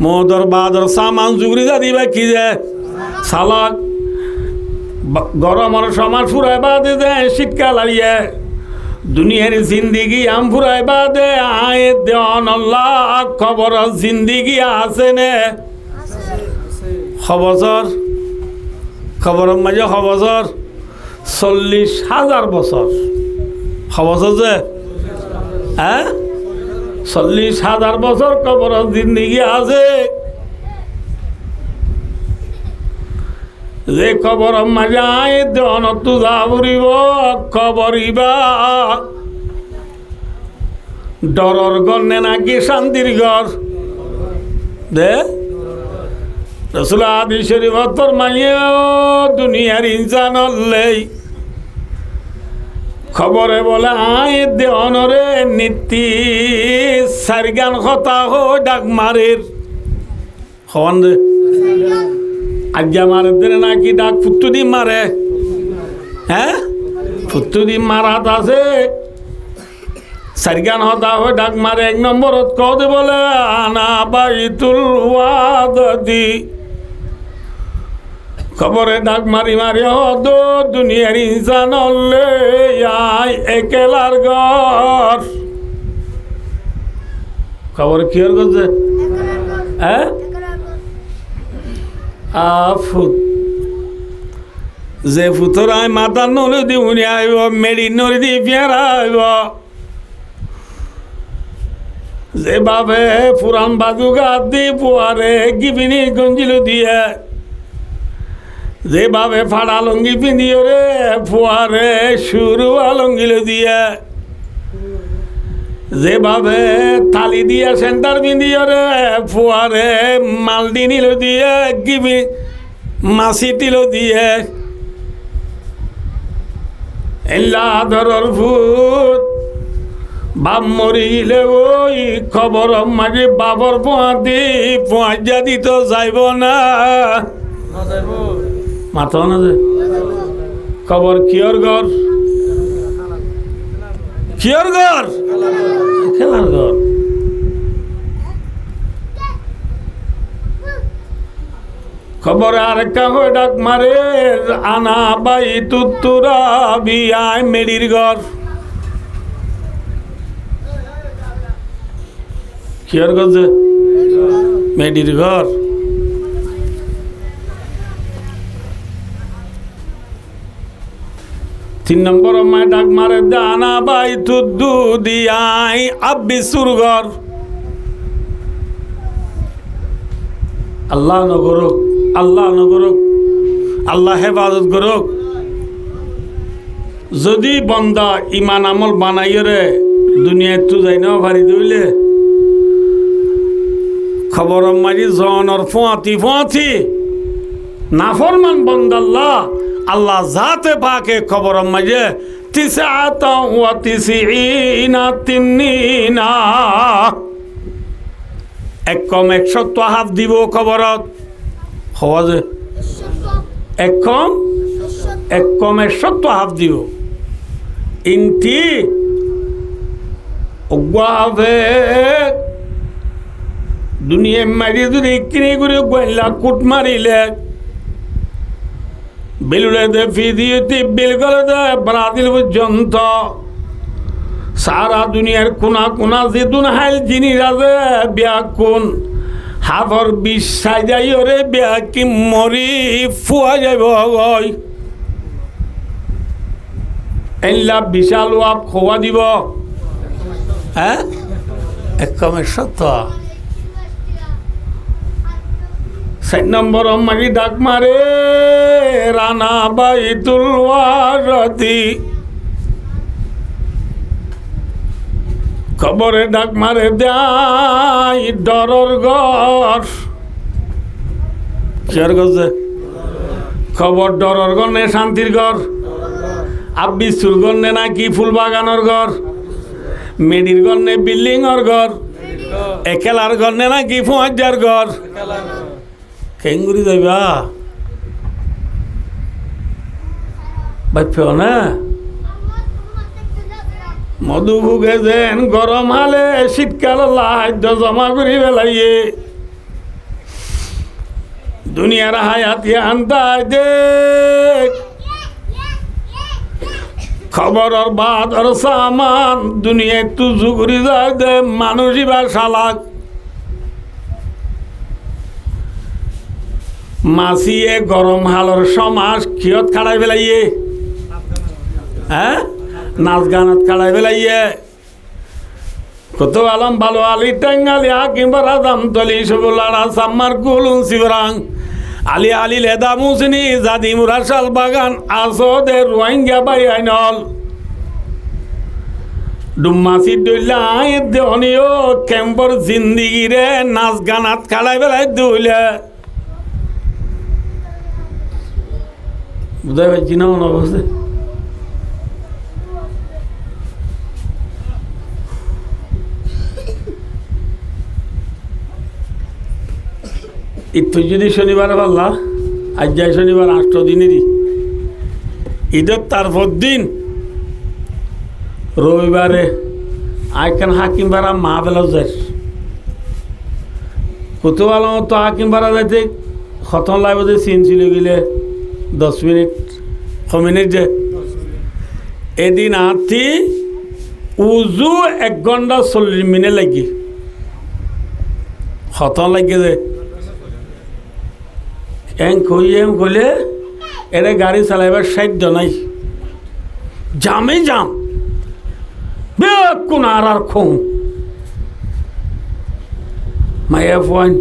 মদর বাদর সামান জুগরি যা দিবা কি যে সালাক গরমের সময় ফুরাই বাদে দেয় শীতকাল আইয়ে দুনিয়ার জিন্দিগি আম ফুরাই বাদে আয় দেওয়ান আল্লাহ খবর জিন্দিগি আছে নে খবর খবর মাঝে খবর 40,000 বছর খবর যে হ্যাঁ 40,000 বছর খবর জিন্দিগি আছে যে খবর মাঝে আয় দেওয়ান তু যা ফুরিব খবরিবা ডরর ঘর নে নাকি শান্তির ঘর দে রসুল হাদিস শরীফত ফরমাইয়ে দুনিয়ার ইনসান হলেই খবরে বলে আয় দেওয়ানরে নীতি সারগান কথা হো ডাক মারের হন দে আজ্ঞা মারে দেনে নাকি ডাক ফুটু দি মারে হ্যাঁ ফুটু দি মারাত আছে সারগান হতা হো ডাক মারে 1 নম্বরত কদে বলে আনা বাইতুল ওয়াদাদি খবরে ডাক মারি মারি হদ দুনিয়ার ইনসান হলে আয় একেলার ঘর খবর কি আর করছে হ্যাঁ ফুট যে ফুতর আয় মাতার নলে দি উনি আইব মেডির নলে দি পেয়ারা আইব যে বাবে পুরান বাজু গাত দি পুয়ারে গিবিনি গঞ্জিল দিয়ে যেভাবে ফাড়া লঙ্গি পিঁধিও রে ফুয়ারে শুরু আলঙ্গিল দিয়ে যেভাবে থালি দিয়ে সেন্টার পিঁধিও রে ফুয়ারে মালদি নিল দিয়ে গিবি মাছি তিল দিয়ে এল্লা ধরর ফুট বাপ মরিলে ওই খবর মাঝে বাবর পোঁয়াতি পোঁয়া দিত যাইব না মাথা না যে খবর কিয়র ঘর কিয়র ঘর খেলার ঘর খবরে আরেকটা হয়ে ডাক মারে আনা বাই তুত্তুরা বিয়ায় মেডির ঘর কিয়র ঘর যে মেডির ঘর 3 নম্বর মায় ডাক মারে দানা বাই তুদ্দু দিয়াই আব্বি সুরগর আল্লাহ নগরক আল্লাহ নগরক আল্লাহ হেফাজত করুক যদি বন্দা ইমান আমল বানাইয়ে রে দুনিয়ায় তু যাই না ভারি দইলে খবর মারি জনর ফুয়াতি নাফরমান বন্দাল্লাহ আল্লাহ জাতে পাকে খবর মাঝে 99 এক কম 100 হাফ দিব খবরত হওয়াজে এক কম 100 হাফ দিব ইনটি অগ্বাবে দুনিয়া মারি যদি কিনে করে গোয়াল্লা কুট মারিলে বেলুড়ে দে ফিদিয়েতে বেলগলে দে ব্রাজিল পর্যন্ত সারা দুনিয়ার কোনা কোনা যে দুনহাইল জিনি রাজে ব্যাকুন হাফর বিশ্বাস যাই রে ব্যাকি মরি ফুয়া যাইব গই এল্লা বিশাল আপ খোয়া দিব হ্যাঁ 100 4 নম্বর মারি ডাক মারে রানা বাইতুল ওয়ারাতি খবরে ডাক মারে দেয় ডরর ঘর কিয়ার গজে খবর ডরর ঘর নে শান্তির ঘর আব্বি চুল ঘর নে নাকি ফুল বাগানোর ঘর মেডির ঘর নে বিল্ডিংর ঘর একেলার ঘর নে নাকি ফুয়াজার ঘর কেঙ্গুরি যাইবা বাপ্য না মধু ভুগে যেন গরম হালে শীতকাল লাইট জমা করি বেলাইয়ে দুনিয়ার হায়াতি আন্দাজ দে খবরের বাদর সামান দুনিয়ায় তু জুগুরি যায় দে মানুষই বা শালাক মাসিয়ে গরম হালর সমাজ কিয়ত খাড়াই ফেলাইয়ে হ্যাঁ নাচ গানত খাড়াই ফেলাইয়ে কত আলম ভালো আলি টাঙ্গালি হাকিম রাজাম তলি সবুলারা সাম্মার কুলুন শিবরাং আলি আলি লেদা মুসনি জাদি মুরাশাল বাগান আসদে রোহিঙ্গা বাই আইনল ডুম্মাসি দইলাই দেহনিও ক্যাম্পর জিন্দিগিরে নাচ গানাত খাড়াই ফেলাই দইলে বুঝাই পারছি না মনে অবস্থা ঈদ যদি শনিবার পাল্লা আজ যায় শনিবার 8 দিনেরই ঈদের তারপর দিন রবিবারে আইখান হাকিম ভাড়া মা বেলা যায় কত ভালো মতো হাকিম ভাড়া যাইতে খতন লাগবে চিন ছিল গেলে 10 মিনিট 6 মিনিট যে এদিন আতি উজু 1 ঘন্টা 40 মিনিট লাগি খতন লাগে যে কইলে এটা গাড়ি চালাইবার সাধ্য নাই জামে জাম বেকুন আর খুন মায়া ফুয়াইন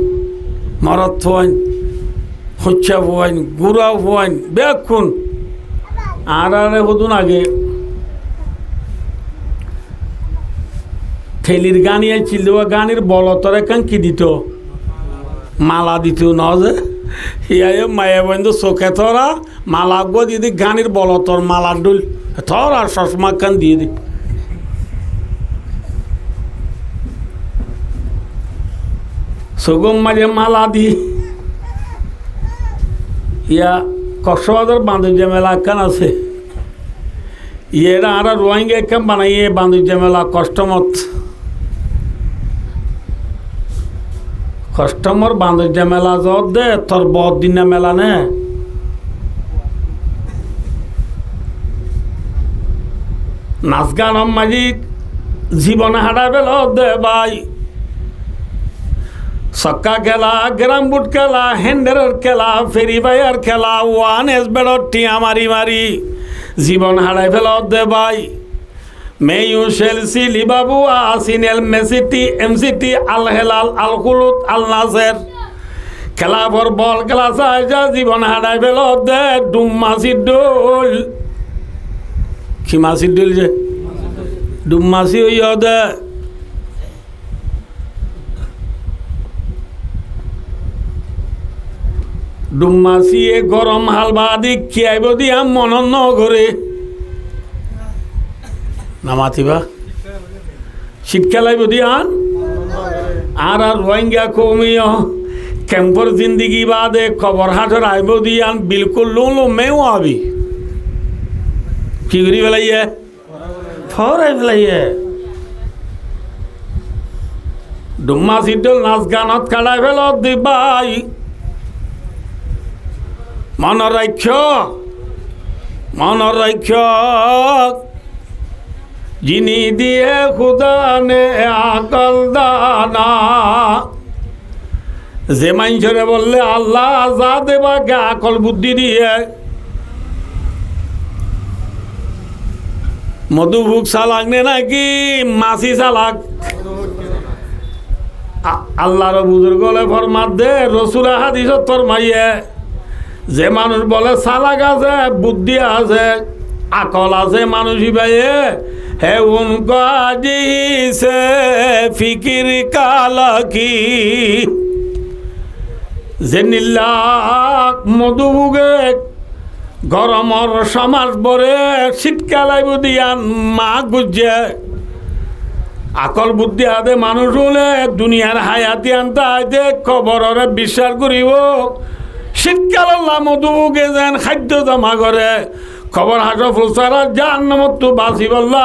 মরত ফুয়াইন হচ্ছা ফুয়াইন গুড়া ফুয়াইন বেকুন আর হতুন আগে ঠেলির গানি আইছিল দেওয়া গানির বলতরে কান কি দিত মালা দিত না যে হিয়ায় মায়া বন্ধু চোখে থরা মালা গো দিদি গানির বলতর মালা ডুল থর আর চশমা কান দিয়ে দি সুগম মাঝে মালা দি ইয়া কক্সবাজার বান্ধব মেলা কান আছে ইয়েরা আর রোহিঙ্গা কাম বানাইয়ে বান্ধব মেলা কষ্টমত কাস্টমার বান্ধব মেলা যত দে তোর বহুত দিন মেলা নে নাচ গান মাঝি জীবনে হাঁটা বেল দে ভাই ছক্কা খেলা গ্রাম বুট খেলা হ্যান্ডেলের খেলা ফেরি বাইয়ার খেলা ওয়ান এস বেড়র টিয়া মারি মারি জীবন হারাই ফেল দে ভাই মেয়ু শেলসি লিবাবু আসিনেল মেসিটি এমসিটি আল হেলাল আল কুলুত আল নাসের খেলা ভর বল খেলা চাইজা জীবন হারাই ফেল দে ডুম মাসির ডোল কি মাসির ডোল যে ডুম মাসি হইয়া দে ডুম্মাসি এ গরম হালবা দি খিয়াইব দিয়া মনন নগরে নামাতিবা শিক্ষা লাইব দিয়ান আর রোহিঙ্গা কমিও ক্যাম্পর জিন্দিগি বাদে খবর হাটর আইব দিয়ান বিলকুল লো মেও আবি কি করি ফেলাইয়ে ফরাই ফেলাইয়ে ডুম্মাসি ডোল নাচ গানত কাটাই ফেল দিবাই মনৰ ৰাক্ষ যিনি দিয়ে খুদানে আকল দানা যে মানুষরে বললে আল্লাহ যা দেবাকে আকল বুদ্ধি দিয়ে মধুভুক চালাক নে নাকি মাছি চালাক আল্লাহর বুজুর্গলে ফরমাত দে রসুল হাদিসত ফরমাইয়ে যে মানুষ বলে চালাক আছে বুদ্ধি আছে আকল আছে মানুষই ভাইয়ে হে উনকাজিছে ফিকির কালাকি যে নীলাক মধুভুগে গরমর সমাজ বরে শীতকালাই বুদিয়ান মা গুজে আকল বুদ্ধি আদে মানুষ হলে দুনিয়ার হায়াতি আনতে আইতে খবরের বিশ্বাস করিব শীতকাল আল্লাহ মধুকে যেন খাদ্য জমা করে খবর হাসো ফুলসারা জাহান্নামত বাঁচি বললা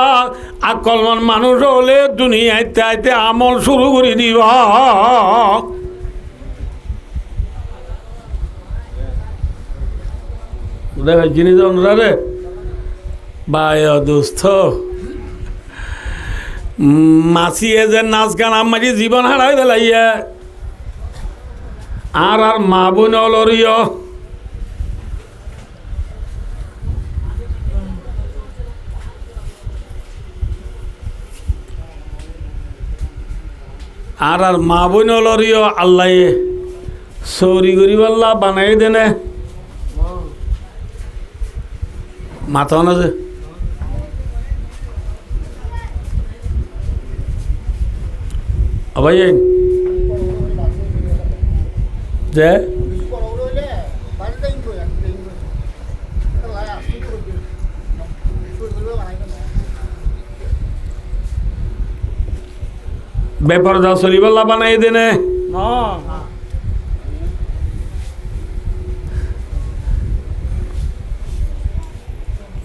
আকলমান মানুষ হলে দুনিয়াতে আইতে আমল শুরু করে দিব দেখ জিনিস অনুরারে বায় দোস্ত মাসিয়ে যে নাচ গান আমারি জীবন হারাই দিলাইয়া আর মা বোন অলরিয় আর মা বোন অলরিয় আল্লাহ সৌরি গরিবাল্লা বানাই দেনে মাথা না যে ভাই যে ব্যাপার যা চলিবাল্লা বানাই দেনে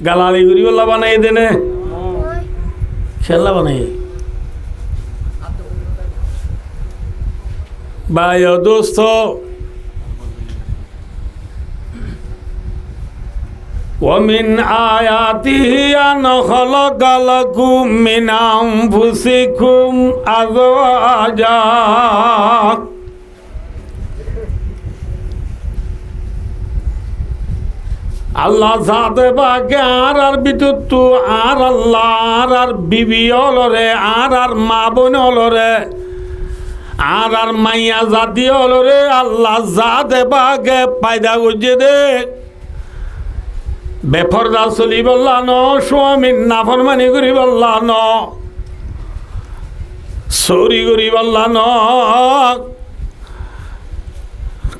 গালালি গরিবাল্লা বানাই দেনে খেলা বানাই ভাই দোস্ত ومن آياته أن خلق لكم من أنفسكم أزواجا আল্লাহ সাথে বাকে আর বিদ্যুৎ আর আল্লাহ আর বিবি অলরে আর মা বোন অলরে আর মাইয়া জাতি অলরে আল্লাহ জাতে বাকে পায়দা গুজে দে বেফরদা চলি বললা ন স্বামীর নাফরমানি করি বললা ন চৌরি করি বললা ন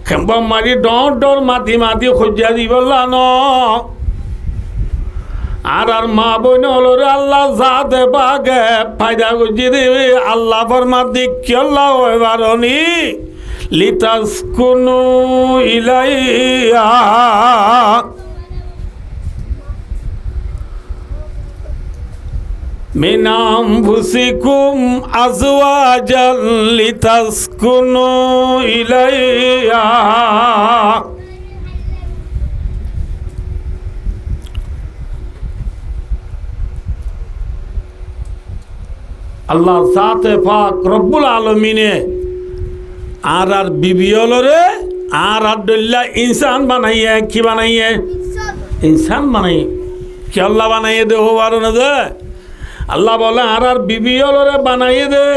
খেম্বা মারি ডর মাতি মাতি খোঁজা দি বললা ন আর মা বোন হলরে আল্লাহ যাতে বাগে ফায়দা গুজি দিবে আল্লাহ ফরমাতি কিল্লা হইবারনি লিতাসকুনু ইলাইয়া من أنفسكم أزواجا لتسكنوا إليها আল্লাহ জাতে পাক রব্বুল আলামিনে আর বিবি হলরে আর আব্দুল্লাহ ইনসান বানাইয়ে কি বানাইয়ে ইনসান বানাইয়ে কি আল্লাহ বানাইয়ে দে হবার না দে আল্লাহ বলে আর বিবি হলরে বানাইয়ে দে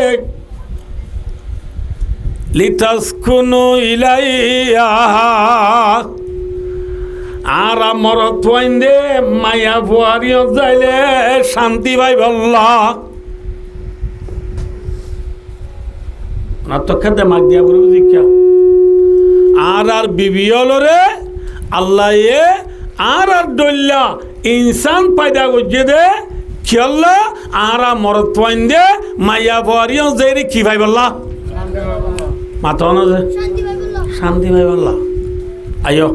লিতাসকুনু ইলাইহা আর মরত দে মায়া বুয়ারিও যাইলে শান্তি ভাই বল্লা না তো খেতে মাগ দিয়া বলে বুঝিকা আর বিবি হলরে আল্লাহ আর দল্লা ইনসান পায়দা করছে দে খেলা আর মরত দে মাইয়া বুয়ারিও যাই কি ভাই বল্লা মাথা না যে শান্তি ভাই বল্লা আয়ো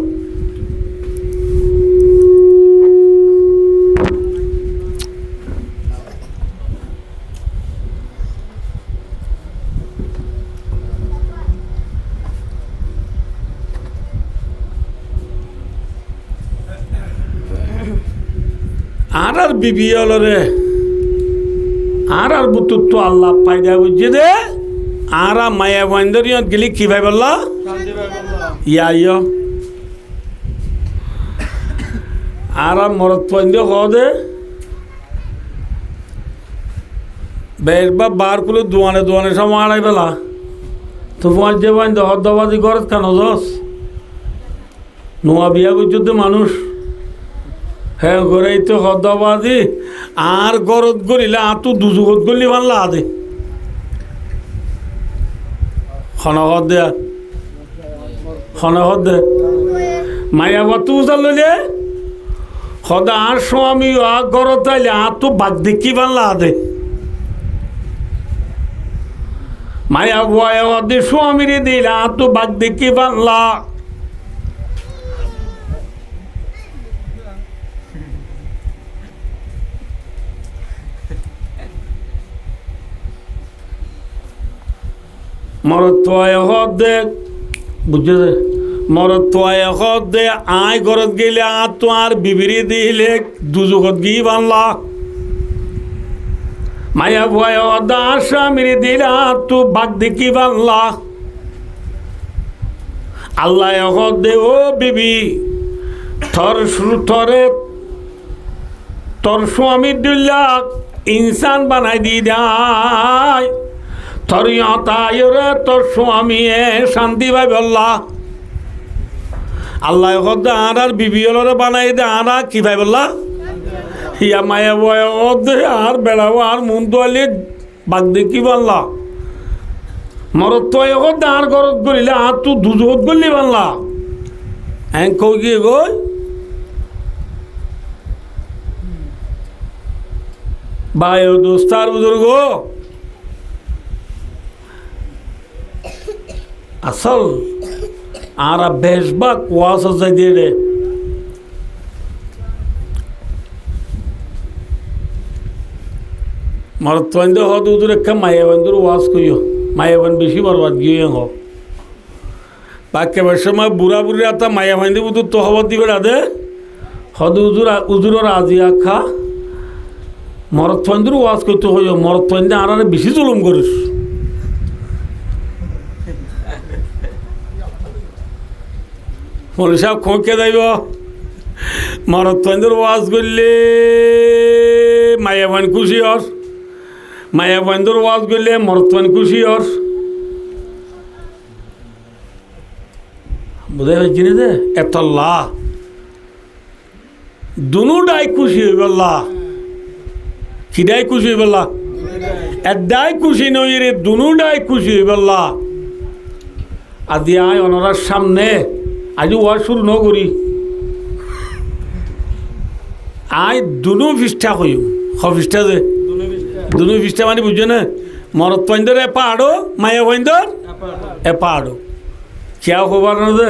আর বিবি হলরে আর বুতুত আল্লাহ পায়দা বুঝে দে আর মায়া বন্দরিয়ত গেলি কি ভাই বললা ইয়া আর মরত পন্দে দে বের বা বার কুলো দোয়ানে সময় আড়াই বেলা তো পাঁচ যে বাইন হদ্দাবাদি গরত কেন দশ নোয়া বিয়া বুঝতে মানুষ হ্যাঁ গড়াই তো হদ্দাবাদি আর গরত গড়িলে আতো দুজুগত গড়লি ভাল্লা আদে খনহত দে খনহত দে মায়া বাতু উজাল লইলে সদা আর স্বামী গরত আইলে আতো বাদ দেখি ভাল্লা আদে মায়া বয়া দে স্বামীরে দিলে আতো বাদ দেখি ভাল্লা মরত দে বুঝছে মরত তো এখন দে আয় ঘরত গেলে আর তো আর বিবিরি দিলে দুজুকত গিয়ে বানলা মায়া ভয় দার স্বামীর দিলে আর তো বাঘ দেখি বানলা আল্লাহ এখন দে ও বিবি তোর স্বামীর দিল্লা ইনসান বানাই দি দেয় তোর তাইরে তোর স্বামী শান্তি ভাই বললা আল্লাহ আর বিবি হলরে বানাই দে আর কি ভাই বললা হিয়া মায়া বয় দে আর বেড়াবো আর মন তোয়ালে বাগ দেখি বললা মরত তো এখন আর গরত করিলে আর তুই দুজত করলি বানলা হ্যাঁ কই গিয়ে গই ভাই ও দোস্তার বুজুর্গ আসল আর বেশবাক ওয়াজ যাই দিয়ে রে মরত্বন্দ হদ উদুর একটা মায়াবন্ধুর ওয়াজ কইও মায়াবন বেশি বরবাদ গিয়ে হোক বাক্য সময় বুড়া বুড়ি আতা মায়াবন্ধি উদুর তো হবর দিবে রাধে হদ উজুরের আজি আখা মরত্বন্দির ওয়াজ করতে হইও মরত্বন্দি আর বেশি জুলুম করিস মৌলী সাহেব খোঁকে যাইব মরত্বন্দির ওয়াজ করলে মায়াবান খুশি হর মায়াবন্ধুর ওয়াজ করলে মরত্বান খুশি হর বোঝাই হয়েছি না যে এতল্লা দুনুটাই খুশি হইব আল্লাহ খিদাই খুশি হইব আল্লাহ এদাই খুশি নই রে দুনুটাই খুশি হইব আল্লাহ আদি আয় অনরার সামনে আজি ওয়াজ শুরু ন করি আয় দুনু পৃষ্ঠা হইম পৃষ্ঠা যে দুনু পৃষ্ঠা মানে বুঝছো না মরত্বন্দর এ পাহাড়ো মায়া বন্দর এ পাহাড়ো খেয়া খবর না যে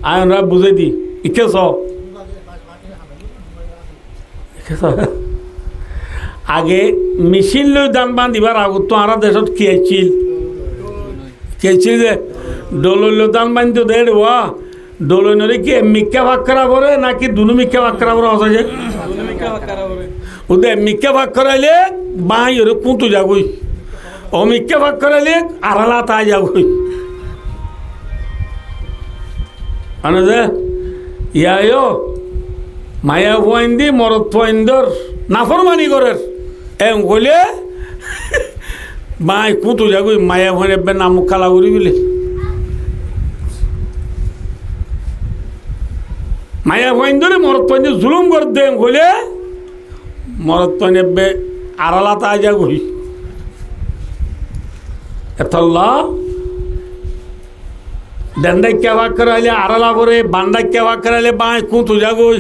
আয় ওনারা বুঝে দি ইকে আগে মেশিন লৈ দান বান্ধিবার আগত তো আর দেশত খেয়েছিল যে ডলই লৈ দান বান্ধি দে ওয়া ডলই নরে কি মিক্কা ভাগ করা পরে নাকি দুনু মিক্কা ভাগ করা পরে আছে যে ওদে মিক্কা ভাগ করাইলে বাঁই ওরে কুঁতু যাবই ও মিক্কা ভাগ করাইলে আড়ালা তাই যাবই মানে যে ইয়ায়ও মায়া পয়েন্দি মরত পয়েন্দর নাফরমানি করের এম কইলে বাঁই কুঁতু যাবই মায়া ভয় নাম কালা করি বলে মায়া পয়েন্দরে মরত পয়েন্দি জুলুম করে দে এম কইলে মরত পয়েন্দি আড়ালা তাই যাবই এতল্লা ডেন্ডাইক্যা ভাগ করাইলে আড়ালা করে বান্ডাইক্যা ভাগ করাইলে বাঁই কুঁতু যাগই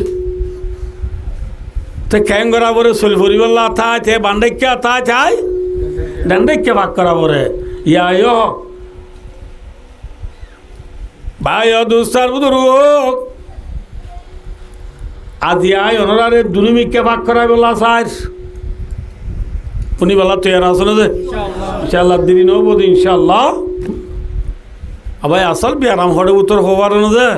তো ক্যাঙ্গরা বরে সলফরিবল্লা থাই থে বান্ডাইক্যা থাই থাই ডেন্ডাইক্যা ভাগ করা বরে ইয়া ভাই দুস্তার বুদুর্গ আজ আয় অনরারে দুনুমিক্যা ভাগ করাই বললা সার উনি বলা তৈরি আসলে যে ইনশাআল্লাহ দেরি নব ইনশাআল্লাহ আবাই আসল বিয়ারাম হরে উত্তর হবার না যে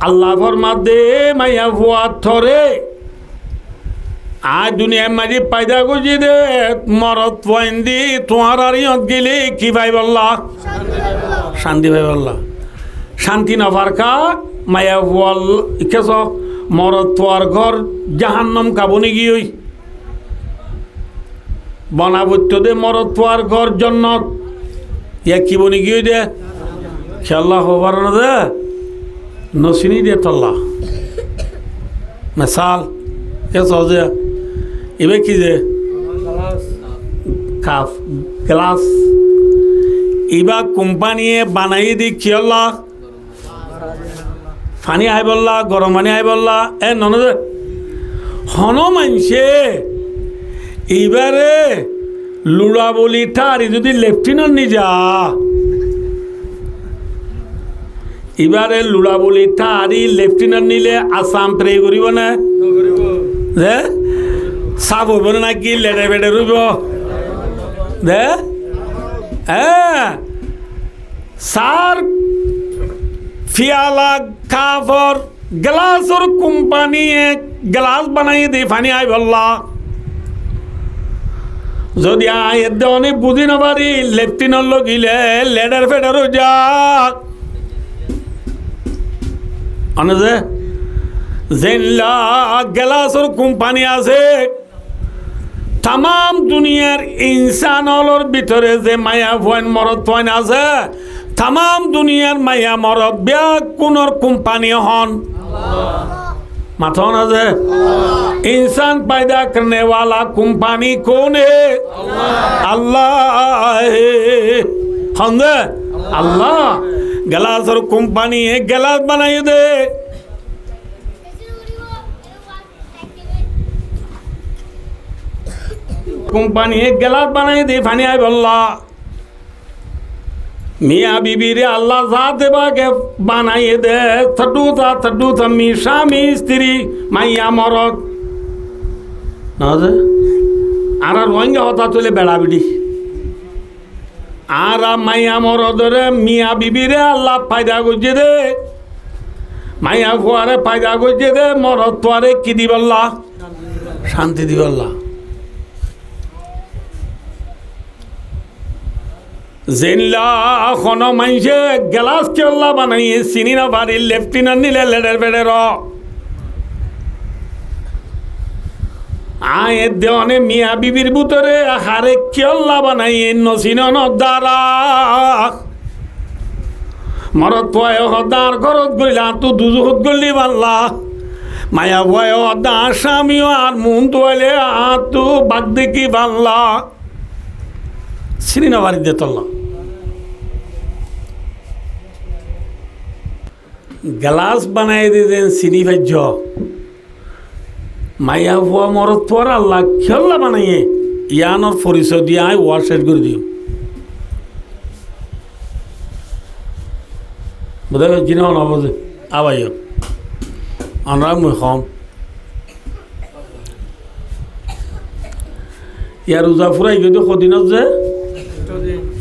আল্লাহ ফরমাদে মাইয়া ভুয়া থরে আজ দুনিয়া মাঝে পায়দা গুজি দে মরত পয়েন্দি তোমার আর ইয়ত গেলে কি ভাই বললা শান্তি ভাই বললা শান্তি না ফারকা মায়া ভুয়াল কেস মরত তোয়ার ঘর জাহান্নাম কাবনি গিয়ে বনাবত্য দে মরত তোয়ার ঘর জন্নত ইয়া কি বনি গিয়ে দে খেলা হবার না দে নসিনি দে তল্লা মিসাল কে সহজে এবার কি যে কাপ গ্লাস এবার কোম্পানিয়ে বানাই দি খেলা পানি আই বললা গরম পানি আই বললা এ নন হন মানছে এইবারে লুড়া বলি ঠারি যদি লেফটেন্যান্ট নি যা এবারে লুড়া বলি ঠারি লেফটেন্যান্ট নিলে আসাম প্রে করিব না দে সাপ হইব নাকি লেড়ে বেড়ে রইব দে হ্যাঁ সার ফিয়ালা কাপড় গ্লাসের কোম্পানি গ্লাস বানাই দিয়ে পানি আই বললা যদি আয় অনেক বুঝি না পারি লেফটিনের লগিলে লেডার ফেডারও যাক অনজে জেনলা গ্লাসের কোম্পানি আছে তাম দুনিয়ার ইনসানলর ভিতরে যে মায়া পয়েন্ট মরদ পয়েন্ট আছে তাম দুনিয়ার মায়া মরদ ব্যাগ কোনর কোম্পানি হন माथों से इंसान पैदा करने वाला कंपनी कौन है अल्लाह है हमने अल्लाह गलास और कंपनी है गलास बनाई दे कंपनी है गलास बनाई दे फानी आए बल्ला मियाँ बीबी रे अल्लाह जात बाके बानाई दे थड्डू था मी स्वामी स्त्री माइया मरद ना दे आरा रोहिंग्या होता तुले बेड़ा बिड़ी आरा माइया मरद रे मियाँ बीबी रे अल्लाह फायदा गुजे दे माइया फुआरे फायदा गुजे दे मरद तुआरे की दी बल्ला शांति दी बल्ला জেনলা কোনো মানুষে গ্লাস কেল্লা বানাইয়ে চিনি না পারি লেফটিনেন্ট নিলে লেডের বেডের আয় দেওয়ানে মিয়া বিবির ভিতরে হারে কেল্লা বানাইয়ে নসিন দ্বারা মরত পয় হদার ঘরত গইলা তো দুজুহত গলি বাল্লা মায়া ভয় হদা স্বামীও আর মন তোয়ালে আর তো বাদ দেখি বাল্লা চিনি না পারি দেতল্লা গ্লাস বানাই দিতেন চিনি ভাজ্য মাইয়া ভুয়া মরত পর আল্লাহ খেলা বানাইয়ে ইয়ানোর পরিচয় দিয়ে আয় ওয়ার শেষ করে দিও বোধ হয় জিনিস না বোঝে আবাই আমরা মুই কম ইয়ার রোজা ফুরাই গিয়ে কদিনত যে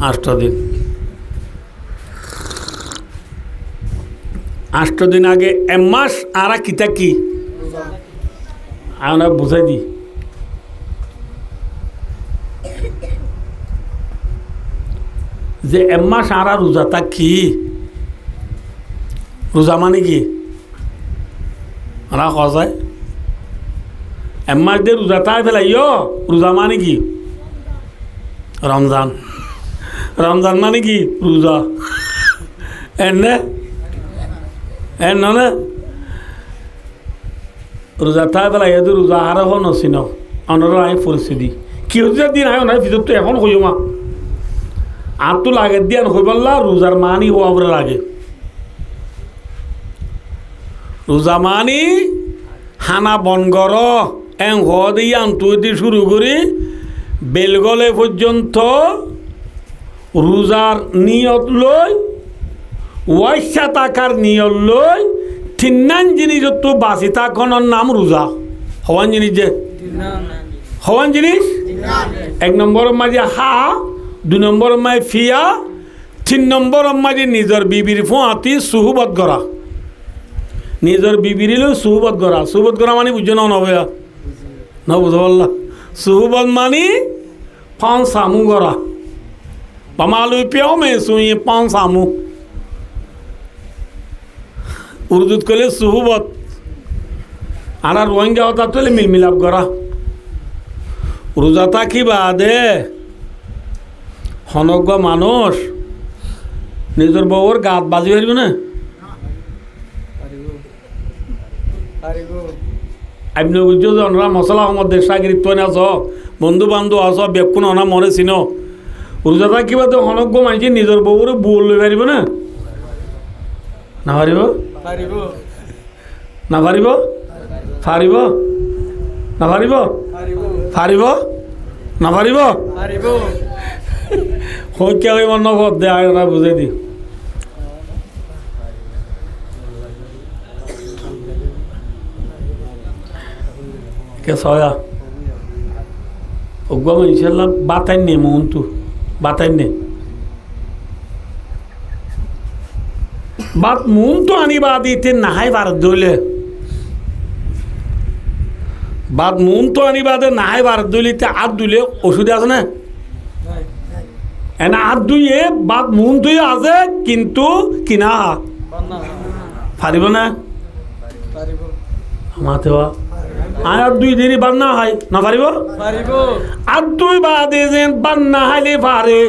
8 দিন 8 দিন আগে এক মাস আর কিতা কি আমরা বুঝাই দি যে এক মাস আর রোজাটা কি রোজা মানে কি আমরা কওয়া যায় এক মাস দিয়ে রোজাটা ফেলাইও রোজা মানে কি রমজান রমজান মানে কি রোজা এনে এন না রোজা তাই পেলাই এদু রোজা আর হল নচিন অনর আই পরিস্থিতি কি হচ্ছে দিন আয় ওনার ভিতর তো এখন হইও মা আর তো লাগে দিয়ান হই বললা রোজার মানি হওয়া লাগে রোজা মানি হানা বনগর এং হদি আনতু দি শুরু করি বেলগলে পর্যন্ত রোজার নিয়ত লই ওয়াইসা টাকার নিয়ত লই তিনান জিনিস তো বাসি থাকনের নাম রোজা হওয়ান জিনিস যে হওয়ান জিনিস 1 নম্বরের মাঝে হা 2 নম্বরের মাঝে ফিয়া 3 নম্বরের মাঝে নিজের বিবির ফুয়াতি সুহবত করা নিজের বিবির সুহবত করা মানে বুঝছো না নবয়া না বুঝতে পারলা সুহবত মানে পান সামু করা পামালু পেও মে সুই পান সামু উর্দুত কলে সুহবত আর রোহিঙ্গা হতা তো মিলমিলাপ করা রোজা থাকি বাদে হনজ্ঞ মানুষ নিজের বউর গাত বাজি পারবে না আপনি বুঝছো যে ওনারা মশলা মধ্যে সাগরিত আস বন্ধু বান্ধব আস বেকুন ওনা মনে চিন রোজা থাকি বাদে হনজ্ঞ মানুষ নিজের বউর বুল লই পারিব না না পারিব না পারিব পারিব না পারিব পারিব না পারিব হইকে ওই মন ভদ দে আয়রা বুঝাই দি কে সয়া ওগম ইনশাআল্লাহ বাতাই নে মন তু বাতাই নে বাদ মুন তো আনিবা দিতে নাহাই বার দইলে বাদ মুন তো আনিবা দে নাহাই বার দইলিতে আর দুলে ওষুধ আছে না এনা আর দুইয়ে বাদ মুন দুই আছে কিন্তু কিনা পারিব না মাতে আর দুই দিনই বান্না হয় না পারিব আর দুই বাদে যেন বান্না হাইলে পারে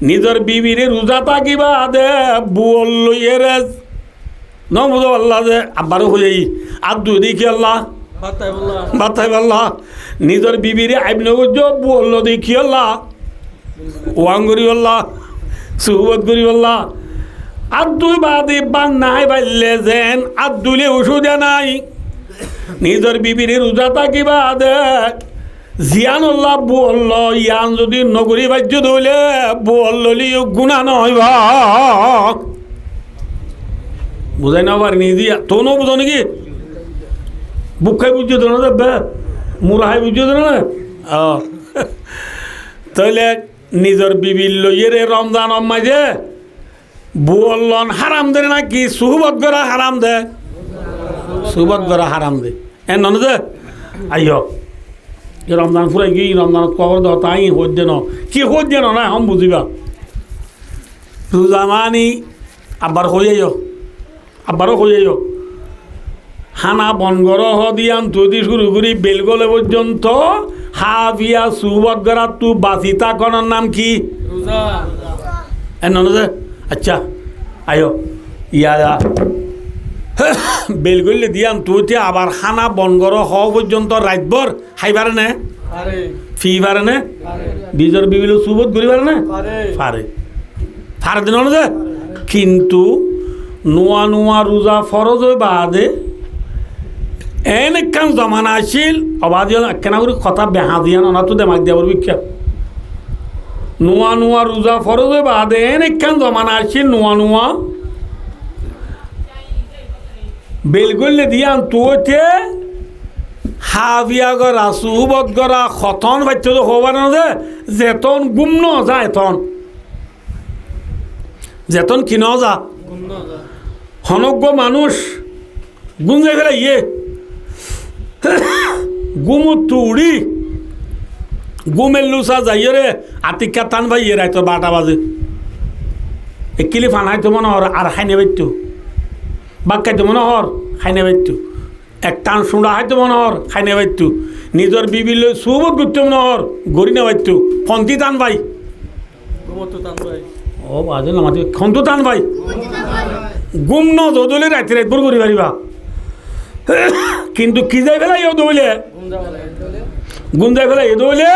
নিজের বিবিরে রোজা থাকিবা দে বুয়ল লইয়ের ন বুঝো আল্লাহ যে আব্বারও হয়ে আর দুই দেখি আল্লাহ বাতাই আল্লাহ নিজের বিবিরে আইবনগর বুয়ল দেখি আল্লাহ ওয়াং করি আল্লাহ সুহবত করি আল্লাহ আর দুই বাদে বান্না হাই পাইলে যেন আর দুলে ওষুধ নাই নিজের বিবিরে রোজা থাকিবা দে জিয়ান আল্লাহ বলল ইয়ান যদি নগরী বাজ্য ধরলে বললি গুণা নহবা বুঝাই না পারিনি দিয়া তো ন বুঝো নাকি বুক খাই বুঝছো তো না দেখবে মুরা খাই বুঝছো তো না তাহলে নিজের বিবির লইয়ের রমজান মাঝে বললন হারাম দে নাকি সুহবত করা হারাম দে সুহবত করা হারাম দে এ নন দে আইয় রমজান ফুরাই কি রমজানত কবর দাও তাই হচ্ছে ন কি হচ্ছে না হম বুঝিবা রোজা মানি আব্বার হয়ে যাও আব্বারও হয়ে যাও হানা বনগর দিয়ান তুই শুরু করি বেলগলে পর্যন্ত হাফিয়া সুবত গড়া তু বাসিতা কনার নাম কি যে আচ্ছা আয়ো ইয়া বেলগলে দিয়ান তুই আবার হানা বনগর হওয়া পর্যন্ত রাতভর খাইবারে নে ফি পারে নে বীজর বিবিল সুবত করি পারে না পারে পারে দিন যে কিন্তু নোয়া নোয়া রোজা ফরজ বাদে এন একখান জমানা আসিল অবাদি একখানা করে কথা বেহা দিয়া না তো দেমাক দিয়া বলবি কে নোয়া নোয়া রোজা ফরজ বাদে এন একখান জমানা আসিল নোয়া নোয়া বেলগলে দিয়ান তোতে হাবিয়া গরা সুবত গরা খতন বাচ্চা তো হবার না যে যেতন গুম ন যা এতন যেতন কি ন যা হনজ্ঞ মানুষ গুঞ্জে ফেলে ইয়ে গুমু তুড়ি গুমের লুসা যাইয়ে রে আতিকা টান ভাই ইয়ে রাইতো 12টা বাজে একিলি ফানাইতো মনে হর আর খাইনে বাইতো বাক্কাইতো মনে হর খাইনে বাইতো এক টান শুঁড়া হাইতো মনে হর খাইনে বাইতো নিজের বিবি লই সুবত করতে মনে হর গড়ি না বাইতো ফন্তি টান ভাই ও বাজে না মাতি খন্তু টান ভাই গুম ন দৌলে রাইতে রাইতভর করি পারিবা কিন্তু কি যাই ফেলা ইয়ে দৌলে গুম যাই ফেলা ইয়ে দৌলে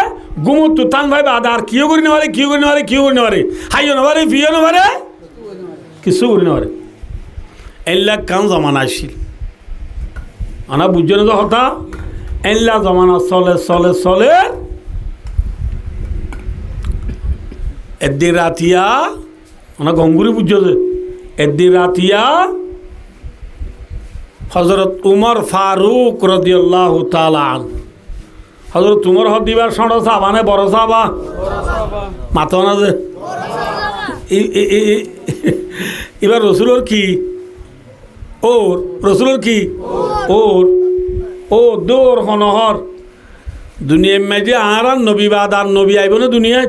গুমত তো টান ভাই বাদ আর কিও করি নেবারে কিও করি নেবারে কিও করি নেবারে হাইও নেবারে ফিও নেবারে কিছু করি নেবারে এল্লা কান জমানা আসিল আনা বুঝছো না তো কথা এল্লা জমানা চলে চলে চলে এদিন রাতিয়া আনা গঙ্গুরি বুঝছো যে এদিন রাতিয়া হজরত উমর ফারুক রাদিয়াল্লাহু তাআলা হজরত উমর হদিবার ষড় সাবা নে বড় সাবা মাতো না যে এবার রসুলোর কি ওর রসুলোর কি ওর ও দৌড় হনহর দুনিয়া মেজে আর নবী বাদ আর নবী আইব না দুনিয়ায়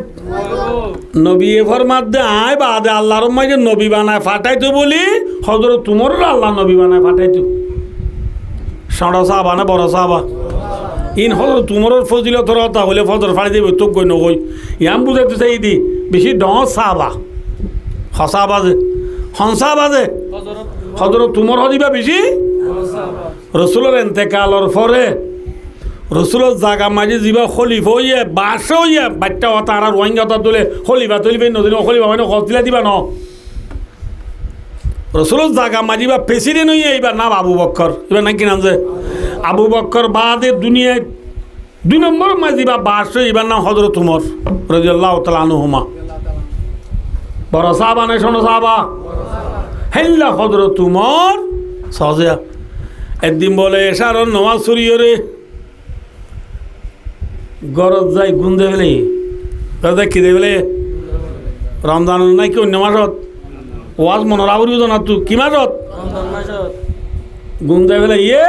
নবী এফর মাধ্যমে আয় বাদে আল্লাহর মাঝে নবী বানায় ফাটাইতো বলি হজরত তুমর আল্লাহ নবী বানায় ফাটাইতো ষড় সাবা না বড় সাবা ইন হজরত তুমরের ফজিলতর কথা হলে ফজর ফাড়ি দেবে তোক গই নগই ইয়াম বুঝাইতে চাই দি বেশি ড সাবা হসা বাজে হংসা বাজে হজরত তুমর হদিবা বেশি রসুলের এন্তেকালর পরে রসুলের জাগা মাঝে যা খলিফা হইয়ে বাস হইয়ে বাচ্চা হতা আর রোহিঙ্গা হতা তুলে খলিফা তুলিবে নদী খলিফা মানে খতিলা দিবা ন রসুলের জাগা মাঝে বা প্রেসিডেন্ট হইয়ে এইবার নাম আবু বক্কর এবার নাকি নাম যে আবু বক্কর বাদে দুনিয়ায় 2 নম্বর মাঝে বা বাস এবার নাম হজরত উমর রাদিয়াল্লাহু তাআলা আনহুমা বড় সাহাবা না শোনো সাহাবা হেল্লা হজরত উমর সহজে একদিন বলে এসার নমাজ সরিয়ে রে গরজ যাই গুন্দে ফেলে কি দে বলে রমজান নাই কি অন্য মাসত ওয়াজ মনৰ আবৰিব জানাতো কিমানত গুম যাই পেলাই ইয়ে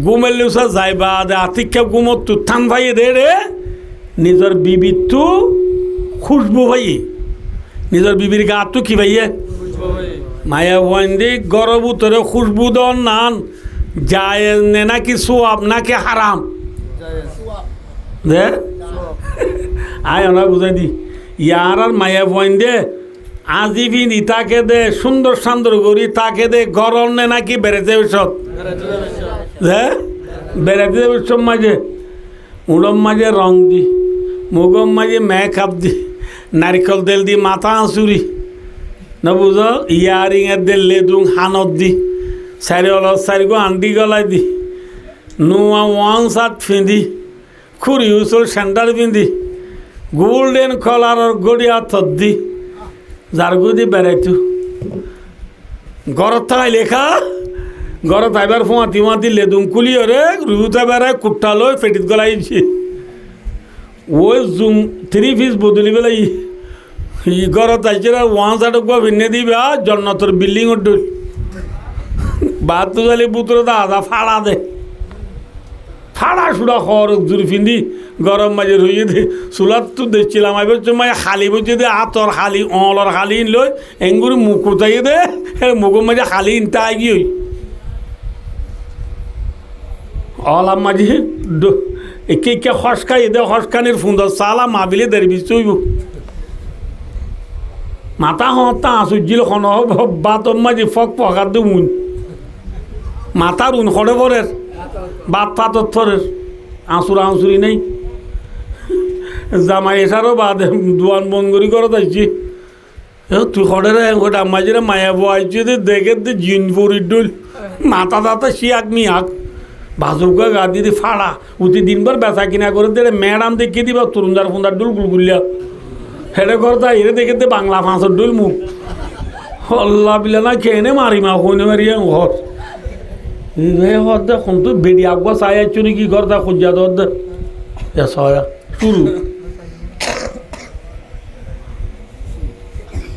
গুমের লুসা যাইবা দে আতিক্যা গুমত তু থান ভাই দে রে নিজের বিবির তু খুশবু ভাই নিজের বিবির গা তু কি ভাইয়ে মায়া ওয়ান্দি গরব উতরে খুশবু দন নান যায় নে নাকি সোয়াব নাকি হারাম দে আয় ওনা বুঝাই দি ইয়ার আর মায়া ওয়ান্দি আজি বিনি তাকে দে সুন্দর সুন্দর করি তাকে দে গরম নে নাকি বেড়েছে সব হ্যাঁ বেড়াতে যাবে সব মাঝে উড়ম মাঝে রং দি মুগম মাঝে মেকআপ দি নারিকল তেল দি মাথা আঁচুরি না বুঝ ইয়ারিংয়ের দে লেদুং হানত দি চারি অলপ চারিগো আন্দি গলাই দি নুয়া ওয়ান শার্ট পিন্ধি খুরি উচল সেন্টার পিন্ধি গোল্ডেন কলাৰৰ গড়ি হাতত দি জারগু দি বেড়াইতো ঘরত থাকাই লেখা ঘরত আইবার ফুঁয়াতি ফুঁয়াতি লেদুম কুলি রে রুতা বেড়ায় কুট্টা লই ফেটিত গলাইছি ওই জুম 3 পিস বদলি বেলাই ই ঘরত আইছে ওয়ান সাইড গো ভিন্নে দিবা জন্নতর বিল্ডিং উঠল বাত তো জালি পুত্র দা আদা ফাড়া দে ফাড়া সুড়া খর জুর ফিন্দি গরম মাঝে রইয়ে দে চুলাত তো দেখছিলাম আইবার সময় খালি বসে দে আতর খালি অলর খালি লই এঙ্গুরি মুখ উঠাইয়ে দে মুখের মাঝে খালি ইনটা আগিয়ে অলাম মাঝে একে কে হসকা এদে হসকানির ফুন্দর সালা মাবিলে দেড় চইব মাথা হতা আসুজিল খন বাতর মাঝে ফক পকার দে উন মাথার উন খড়ে পরের বাত ফাতর থরের আঁসুরা আঁসুরি নেই জামাই এসারও বাদ দুয়ান বনগরি করে যাইছি তুই খড়ে রে গোটা মাঝে মায়া বয়াইছি দেখে দে জিন পরি ডুল মাথা দাতা শিয়াক মিয়াক ভাজুকা গা দিদি ফাড়া উতি দিনবার বেচা কিনা করে দে ম্যাডাম দেখিয়ে দিবা তরুণদার ফুন্দার ডুল গুলগুলিয়া হেডে করতা এরে দেখে দে বাংলা ফাঁসর ডুল মুখ হল্লা বিলা না খেয়ে নে মারি মা হইনে মারিয়া ঘর হর দে এখন তুই বেডি আকবা চাই আইছো নাকি করতা খুঁজা দর দে সয়া শুরু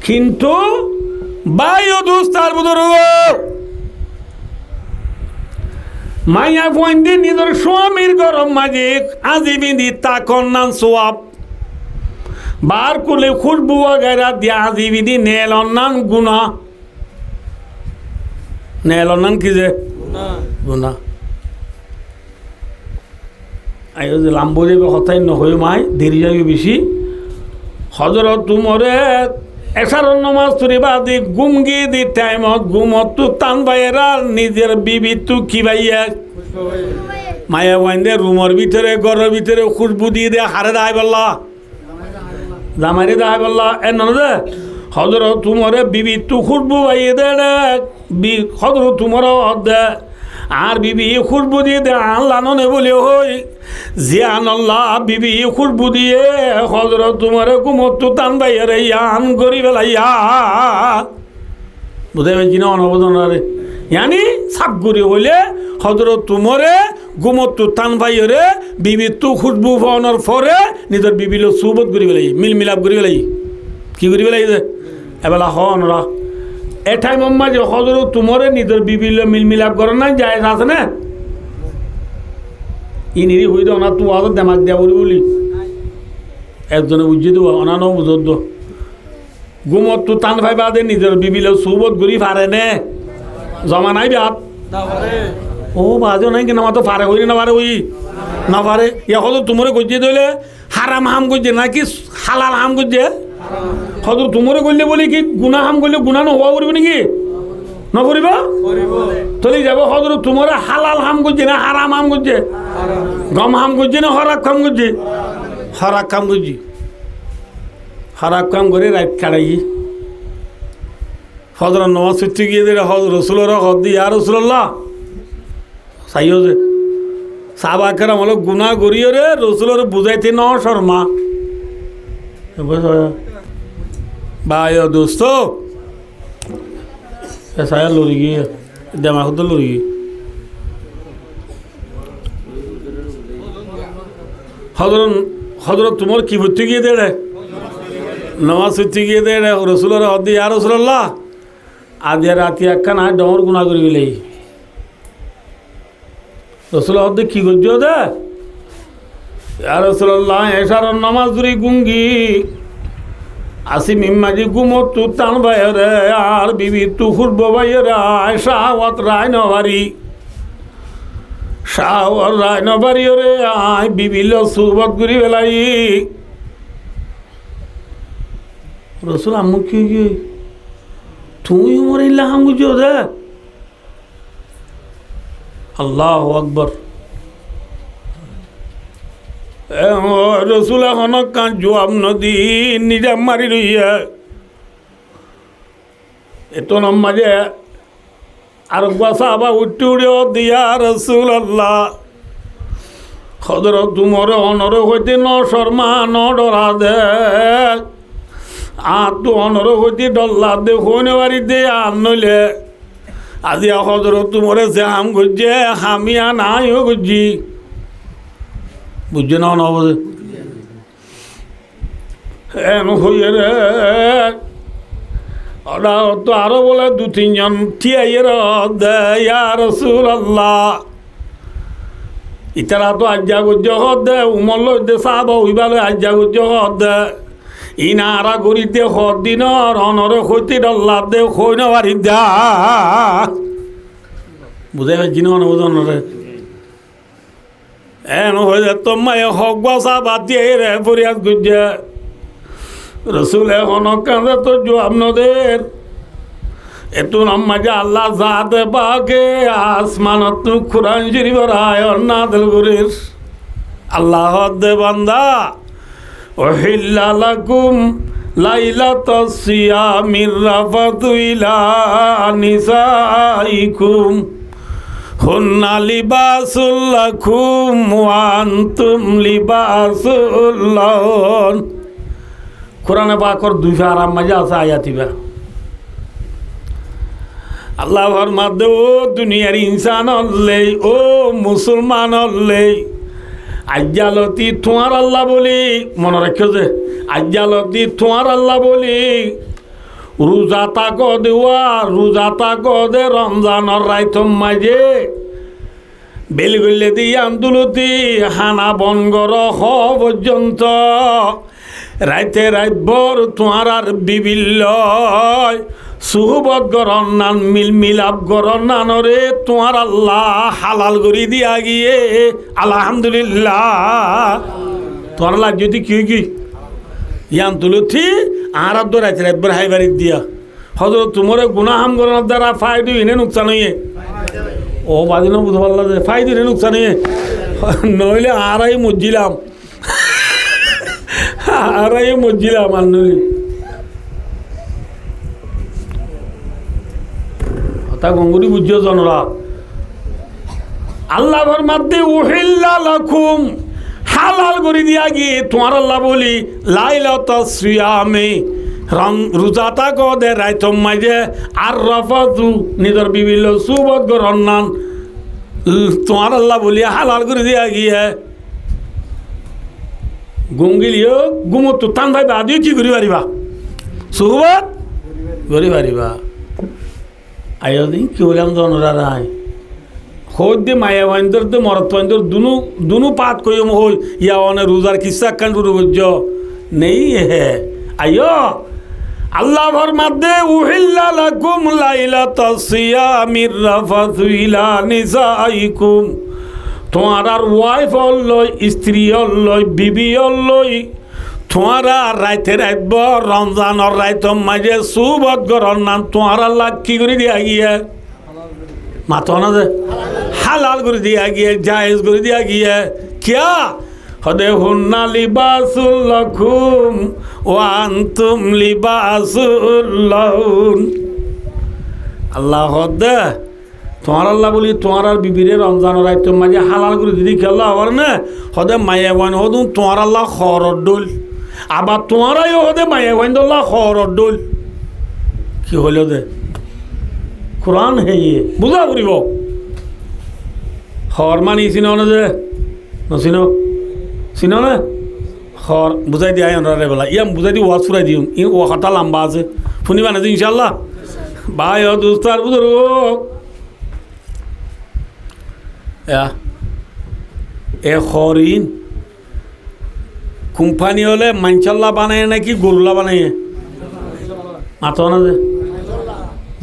কিন্তু বায়ু দুস্তার বুদর মাইয়া পয়েন্টে নিজের স্বামীর গরম মাঝে আজি বিধি তা কন্যান সোয়াব বার কুলে খুশবু গায়রা দিয়া আজি বিধি নেল অন্যান গুণা নেল অন্যান কি যে গুণা আইও যে লাম্বো যাবে কথাই নহই মাই দেরি যাবে বেশি হজরত তুমরে এসার নমাজ তুরি বাদি গুমগি দি টাইমত গুমত তু টান বাইরা নিজের বিবি তু কি বাইয়া মায়া বাইন্দে রুমের ভিতরে ঘরের ভিতরে খুশবু দিয়ে দে হারে দায় বললা জামারি দায় বললা এ নদে হজরত তুমরে বিবি তু খুশবু বাইয়ে দে হজরত তুমর দে আর বিবি খুশবু দিয়ে দে আল্লাহ নে বলে হই জিয়ান আল্লাহ বিবি খুশবু দিয়ে হজরত তোমার কুমত টান বাইরে ইয়ান করি বেলাইয়া বুঝাই পাইছি না অনবদন রে ইয়ানি সাপ করি হইলে হজরত তুমরে গুমত টান বাইরে বিবি তু খুশবু পাওয়ানোর পরে নিজের বিবিল সুবত করি বেলাই মিল মিলাপ করি বেলাই কি করি বেলাই যে এবেলা হন রা এঠাই মাম্মা যে হজরত তুমরে নিজের বিবিল মিল মিলাপ করে না যায় আছে না ইনিরি হই দে ওনা তু আদর দেমাক দিয়া বলি বলি একজনে বুঝিয়ে দেবো অনানো বুঝত দো গুমত তু টান ভাই বাদে নিজের বিবিলে সুবত ঘুরি পারে নে জমা নাই বাদ ও বাজো নাই কিনা তো পারে হই না পারে ওই না পারে ইয়া হলো তুমরে গজিয়ে দিলে হারাম হাম গজিয়ে নাকি হালাল হাম গজিয়ে হয়তো তুমরে করলে বলি কি গুণা হাম করলে গুণা নহোৱা কৰিব নেকি নকৰিব চলি যাব হয়তো তোমার হালাল হাম করছে না হারাম হাম করছে গম হাম করছে না হরাক কাম করছে হরাক কাম করছি হরাক কাম করে রাত কাটাই হজর নমাজ ছুটি গিয়ে দিলে রসুলের হদ দি আর রসুল্লাহ চাইও যে সাহবাকের আমল গুণা করিও রে রসুলের বুঝাইতে ন শর্মা ভাই দোস্ত saya lori gini, dia mahu tu lori. Hadrat tumor ki butti gini deh, namaz butti gini deh. Rasulullah haddi ya Rasulullah, আদিয়া রাতি একখান আয় ডর গুণা করি গেলেই রসুল্লাহ হদ্দে কি করছো দে রসুল্লাহ এসার নামাজ ধরি গুঙ্গি আসি মিম্মাজি গুমত তু টান বাইরে আর বিবি তু ফুটবো বাইরে শাহওয়াত রায় নবারি শাহওয়াত রায় নবারি রে আয় বিবিল সুবত গুরি বেলাই রসুল আম্মু কি তুই মরে ইল্লাহাম গুজো দে আল্লাহ আকবর রসুল এখন কান জবাব নদী নিজাম মারি রইয়া এত নমাজে আর সাহাবা উঠে উড়ে দিয়া রসুল আল্লাহ খদর তুমরে অনর হইতে ন শর্মা ন ডরা দে আর তো অনর হইতে ডল্লা দে হইনে বাড়ি দে আর নইলে আজি খদর তুমরে সে হাম গুজে হামিয়া নাই ও গুজি বুঝছে না নবদে এন হইয়ে রে ওরা তো আরো বলে দু তিনজন ঠিয়াইয়ের দে ইয়া রাসূলুল্লাহ ইতারা তো আজ্ঞা গুজ্জ দে উমল দে সাহাবা হইবালে আজ্ঞা গুজ্জ দে ইনারা গরিতে দিনর অনর হইতে ডল্লা দে হইন বাড়ি দা বুঝাই পাচ্ছি না নবদন রে এন হয়ে তোমায় হক বাসা বাদ দিয়ে রে ফরিয়াদ গুজে রসুল এখন কাঁদে তো জবাব নদের এতো নামাজে আল্লাহ জাতে পাকে আসমানত কুরআন শরীফের আয়াত নাযিল করিস আল্লাহ দে বান্দা উহিল্লা লাকুম লাইলাতাস সিয়ামির রাফাতু ইলা নিসাইকুম হুন্না লিবাসুল লাকুম ওয়া আনতুম লিবাসুল লাহুন কোরআনে পাকের দুই আরাম মাঝে আছে আয়াতিবা আল্লাহ ফরমাতে ও দুনিয়ার ইনসান হলে ও মুসলমান হলে আজ্জালতি তোমার আল্লাহ বলি মনে রাখো যে আজ্জালতি তোমার আল্লাহ বলি রোজা তাক দেওয়া রোজা তাক দে রমজানের রাইতম মাঝে বেলগুল্লে দিয়ে আন্দোলতি হানা বনগর হ পর্যন্ত রাইতে রাইবর তোমার আর বিবিল সুহবত গরন নান মিলাপ গরন নানরে তোমার আল্লাহ হালাল করি দিয়া গিয়ে আলহামদুলিল্লাহ তোমার আল্লাহ যদি কি ইয়ান তুলুথি আর রাইতে রাইবার হাইবারি দিয়া হজরত তোমার গুনাহাম গরনের দ্বারা ফায়দু এনে নুকসান হইয়ে ও বাদিন বুঝতে পারলাম যে ফায়দু এনে নুকসান হইয়ে নইলে আরাই মজ্জিলাম আরাই মজ্জিলাম আর নইলে তা গঙ্গুরি বুঝিও জনরা আল্লাহর মধ্যে উহিল্লা লাকুম হালাল করে দিয়া গিয়ে তোমার আল্লাহ বলি লাইলাতাস সিয়ামে রোজাতা গদে রাইতম মাঝে আর রাফাতু নিজের বিবিল সুবত গরন্নান তোমার আল্লাহ বলি হালাল করে দিয়া গিয়ে গঙ্গিলিও গুমতো টান ভাই আদিও কি করি পারিবা সুবত করি পারিবা আয়ো দিন কি বললাম জনরা রায় হইত দে মায়া ভাইন্দর দে মরত ভাইন্দর দুনু পাত কইম হই ইয়া অনে রোজার কিসা কান শুরু করছ নেই হে আয়ো আল্লাহ ফরমাতে উহিল্লা লাকুম লাইলাতাস সিয়ামির রাফাতু ইলা নিসাইকুম তোমার আর ওয়াইফ লই স্ত্রী লই বিবি লই তোমারা রাইতে রাইব রমজানের রাইতম মাঝে সুবত গরন নাম তোমার আল্লাহ কি করে দিয়া গিয়ে মাতো না যে হালাল করে দিয়া গিয়ে জায়েজ করে দিয়া গিয়ে কিয়া হদে হুন্না লিবাসুল লাকুম ওয়া আনতুম লিবাসুল লাহুন আল্লাহ হদে তোমার আল্লাহ বলি তোমার আর বিবিরে রমজানের রাইতম মাঝে হালাল করে দিদি খেলা হবার না হদে মায়া বান হদুন তোমার আল্লাহ খরর ডোল আবার তোমারাই হদে মায়া বান্ধল্লাহ খরর ডোল কি হইল দে কোরআন হেয়ে বুঝা পড়িব হর মানি চিনো না যে নচিনো চিনো না হর বুঝাই দিয়া রে বেলা ইয়াম বুঝাই দি ওয়াজ ফুরাই দিম ই ও কথা লম্বা আছে শুনিবা না যে ইনশাল্লাহ ভাই ও দুস্তার বুজুর্গ এ হরিণ কোম্পানি হলে মাঞ্চাল্লা বানায় নাকি গরুলা বানাইয়ে মাতো না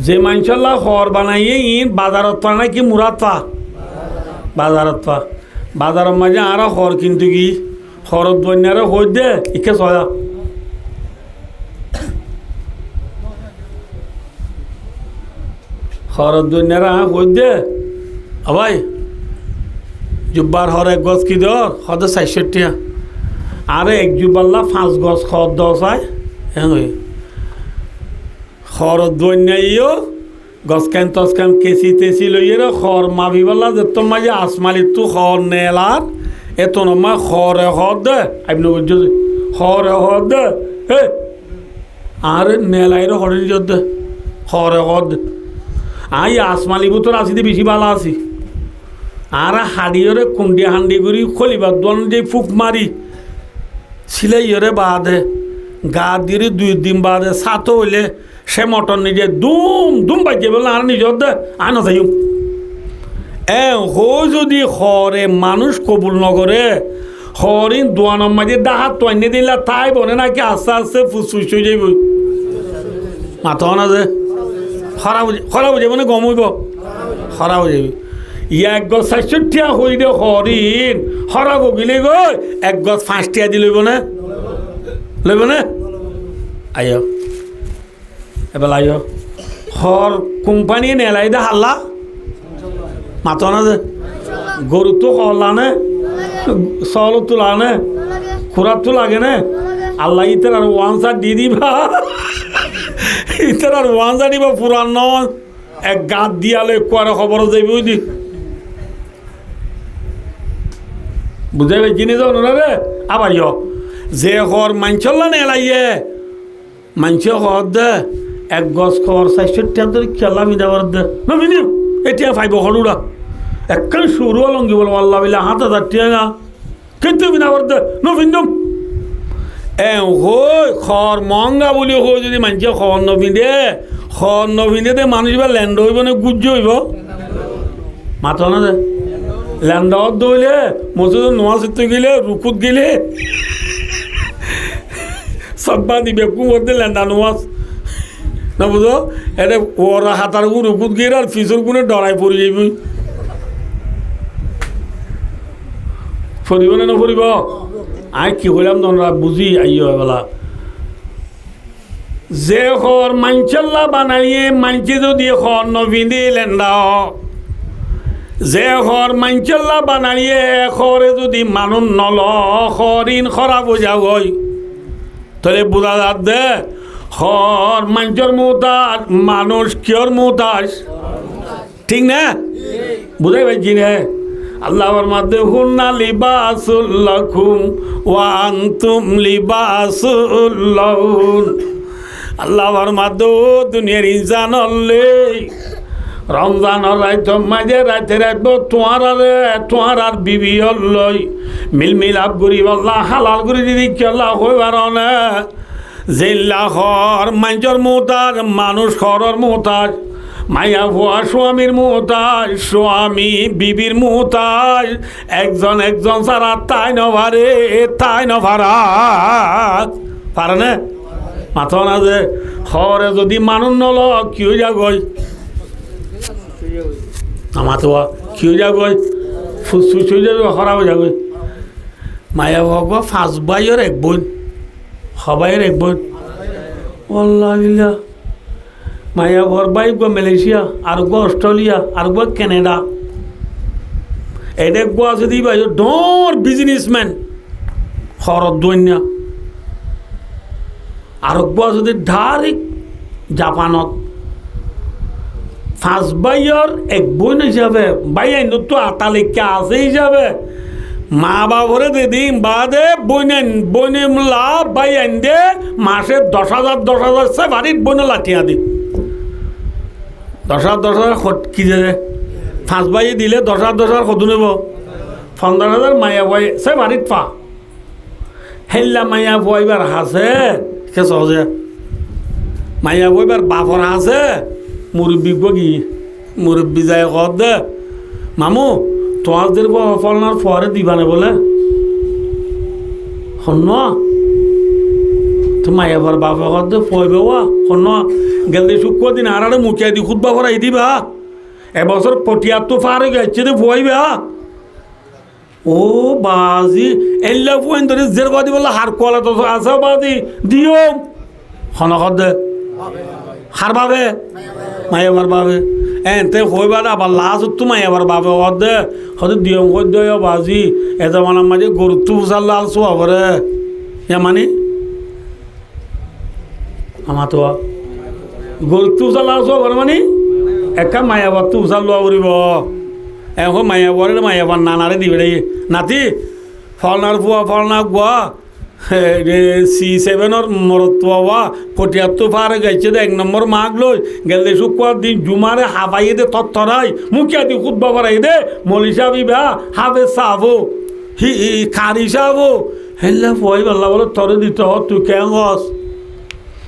যে মাঞ্চাল্লা হর বানাইয়ে ইন বাজারত পা নাকি মুরাত পা বাজারত পা বাজারের মাঝে আর হর কিন্তু কি হরত বন্যারে হই দে ইকে ছয়া হরত বন্যারা হই দে ভাই জুব্বার হর এক গছ কি দর হদে ৬৬ আর এক জুব্বাল্লা ৫ গছ খর দশ হয় হ্যাঁ হরত বন্যাইও গছ কান তস কান কেসি তেসি লইয়ে রে খর মাভিবাল্লা যে তোর মাঝে আসমালি তু খর নেলার এত নমা খরে হর দে আপনি বুঝছো খরে হর দে হে আর নেলাই রে হরের জোর দে খরে হর দে আই আসমালি বুতর আসি দে বেশি ভালো আছি আর হাড়িওরে কুন্ডি হান্ডি করি খলিবার দোয়ান যে ফুক মারি সিলাইয়রে বাদে গা দিয়ে 2 দিন বাদে সাতো হইলে সে মটন নিজে দুম দুম বাজে বলে আর নিজর দে আনো যাই হো যদি হরে মানুষ কবুল নগরে হরিণ দোয়ানোর মাঝে ডাহাত তৈনে দিলে তাই বনে নাকি আস্তে আস্তে ফুসফুস হয়ে যাইব মাথা না যে খরা বুঝে মানে গম হইব খরা হয়ে যাবি এক গছ ৬৬ হই দে হরিণ হরা গিলে গই এক গছ ৫ দি লইব না লইব না আইয় এবার আইয় হর কোম্পানি নেলাই দে হাল্লা মাতো না যে গরু তো হল্লা নে চল তোলা নে খুরাত তো লাগে না আল্লাহ ইতার আর ওয়ানসার দি দিবা ইতার আর ওয়ানসার দিবা পুরান এক গাঁত দিয়ালে কুয়ারে খবর যাইব দি বুঝাইবে জিনিস না রে আবার যে হর মাঞ্চল্লা নে এলাইয়ে মাঞ্চ হর দে এক গছ খবর ৬৬ ধরে খেলা মিদাবার দে না মিনি এতিয়া ফাইব হলুরা একখান সরু লঙ্গি বল আল্লাহ বিলা ৭,০০০ টাকা কিন্তু মিদাবার দে নভিন্দম হই খর মহঙ্গা বলি হই যদি মানুষে খর নভিন্দে দে মানুষ এবার ল্যান্ড হইব না গুজ্জ হইব মাথা না দে ল্যান্ডাওয়ার দইলে মসজিদ নোয়া চিত্ত গেলে রুকুত গেলে সব্বা দিবে কুমতে ল্যান্ডা নোয়াজ না বুঝো এটা ওরা হাতার গু রুকুত গিয়ে আর ফিসর গুনে ডরাই পড়ি যাইব ফরিব না ফরিব আই কি হইলাম তোমরা বুঝি আইও এবেলা যে হর মাঞ্চাল্লা বানাইয়ে মাঞ্চে যদি হর নভিন্দে ল্যান্ডা যে হর মাঞ্চাল্লা বানাইয়ে হরে যদি মানুষ নল হরিণ খরা বোঝা গই তাহলে বোঝা যাত দে হর মাঞ্চর মোহতাজ মানুষ কিয়র মোহতাজ ঠিক না বুঝাই পাইছি না আল্লাহর মাধ্যমে হুন্না লিবাসুল্লাকুম ওয়া আনতুম লিবাসুল্লাহুন আল্লাহর মাধ্যমে দুনিয়ার ইনসান হলে রমজানের রাত মাঝে রাতে রাখবো তোমার আর বিবি লই মিলমিলাপ করি আল্লাহ হালাল করে দিদি কেলা হইবার না জিল্লাহর মাঞ্চর মোহতাজ মানুষ খরর মোহতাজ মায়া ভুয়া স্বামীর মোহতাজ স্বামী বিবির মোহতাজ একজন সারা তাই নভারে তাই নভারা পারে না মাথা না যে হরে যদি মানুষ নল কি হয়ে যাগই আমার তো কি হয়ে যাগই ফুসফুস হয়ে যাবে হরা হয়ে যাবে মায়া ভগ ৫ ভাইয়ের ১ বোন সবাইয়ের ১ বোন আল্লাহ মায়া ভর বাই গো মালয়েশিয়া আর গো অস্ট্রেলিয়া আর গো কানাডা এটা গো আছে দি ভাই ডর বিজনেসম্যান হরত দৈন্য আর গো আছে দি ডাইরেক্ট জাপানত ৫ ভাইয়ের ১ বোন হিসাবে ভাই আইন তো আতালিকা আছে হিসাবে মা বাবরে দিদিন বাদে বইনে লাভ ভাই আইন দে মাসে ১০,০০০ সে বাড়ির বইনে লাঠিয়া দি ১০,০০০ কি যে ৫ ভাই দিলে ১০,০০০ কত নেব ১৫,০০০ মায়া ভাই সে বাড়িত পা হেল্লা মায়া বইবার হাসে কে সহজে মায়া বইবার বাপর হাসে মুরব্বী কি মুরব্বী যায় কর দে মামু তোমাদের ফলনার পরে দিবানে বলে হন্য তো মায়াবার বাবা কর দে ফয়বে ওয়া হন্য গেলে শুক্র দিন আর মুখিয়া দি খুদ বাবার আই দিবা এবছর পটিয়ার তো ফারে গেছে দে ফয়বে ও বাজি এল্লা ফুয়েন ধরে জের বাদি বলে হার কলা তো আছে বাদি দিও হনক দে হার বাবে মায়াবার বাবে এনতে হইবা না আবার লাস্ট তো মায়াবার বাবে দে হয়তো দিও হই দিও বাজি এটা মানে মাঝে গরু ফুসাল লাল শোয়া করে মানে আমার তো গরু ফুসাল লাল শোয়া করে মানে একা মায়াবার তো উসাল লোয়া করিব এখন মায়াবরে মায়াবার নানারে দিবে রে নাতি ফলনার ফুয়া ফলনা গুয়া C7 মরত বাবা পটিয়ার তো পারে গেছে দে 1 নম্বর মাগ লই গেলে শুক্র দিন জুমারে হাবাইয়ে দে তত্তরাই মুখিয়া দি খুদ বাবার আই দে মলিশা বিবা হাবে সাবো হি খারি সাবো হেল্লা ফয় বাল্লা বলে তরে দিতে হ তুই কেন গস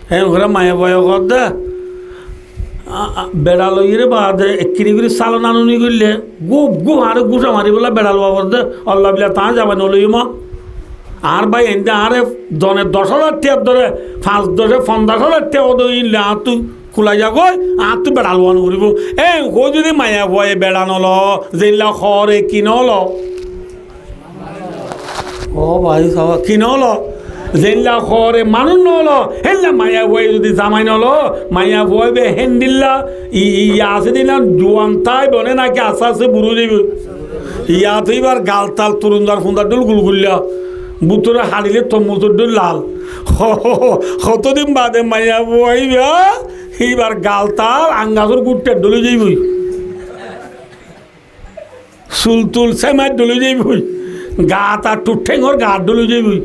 হ্যাঁ ঘরে মায়া বয় কর দে বেড়া লইরে বাদে একিরি করে সালো নানুনি করলে গু আরে গুছা মারি বলে বেড়াল বাবার দে আল্লাহ বিলা তা যাবে নলই মা আর ভাই এনতে আরে জনে 10,000 টাকার ধরে 5-10 15,000 টাকা দইলে আর তুই খোলা যাব আর তুই বেড়াল বান করিব ও যদি মায়া বয়ে বেড়া নল যেলা খরে কিনল ও ভাই সব কিনল যেলা খরে মানুষ নল হেল্লা মায়া বয়ে যদি জামাই নল মায়া বয়ে হেন্দিল্লা ইয়া আছে দিলাম জোয়ান তাই বনে নাকি আস্তে আস্তে বুড়ো যাবে ইয়া তো এবার গাল তাল তরুণদার ফুন্দার ডুল গুলগুল্লা বুতরে হারিলে তম্মুতর ডুল লাল কতদিন বাদে মায়া বইবা এইবার গাল তাল আঙ্গাসর গুটটা ডলে যাইবই চুল তুল সেমাই ডলে যাইবই গা তার টুঠেঙর গা ডলে যাইবই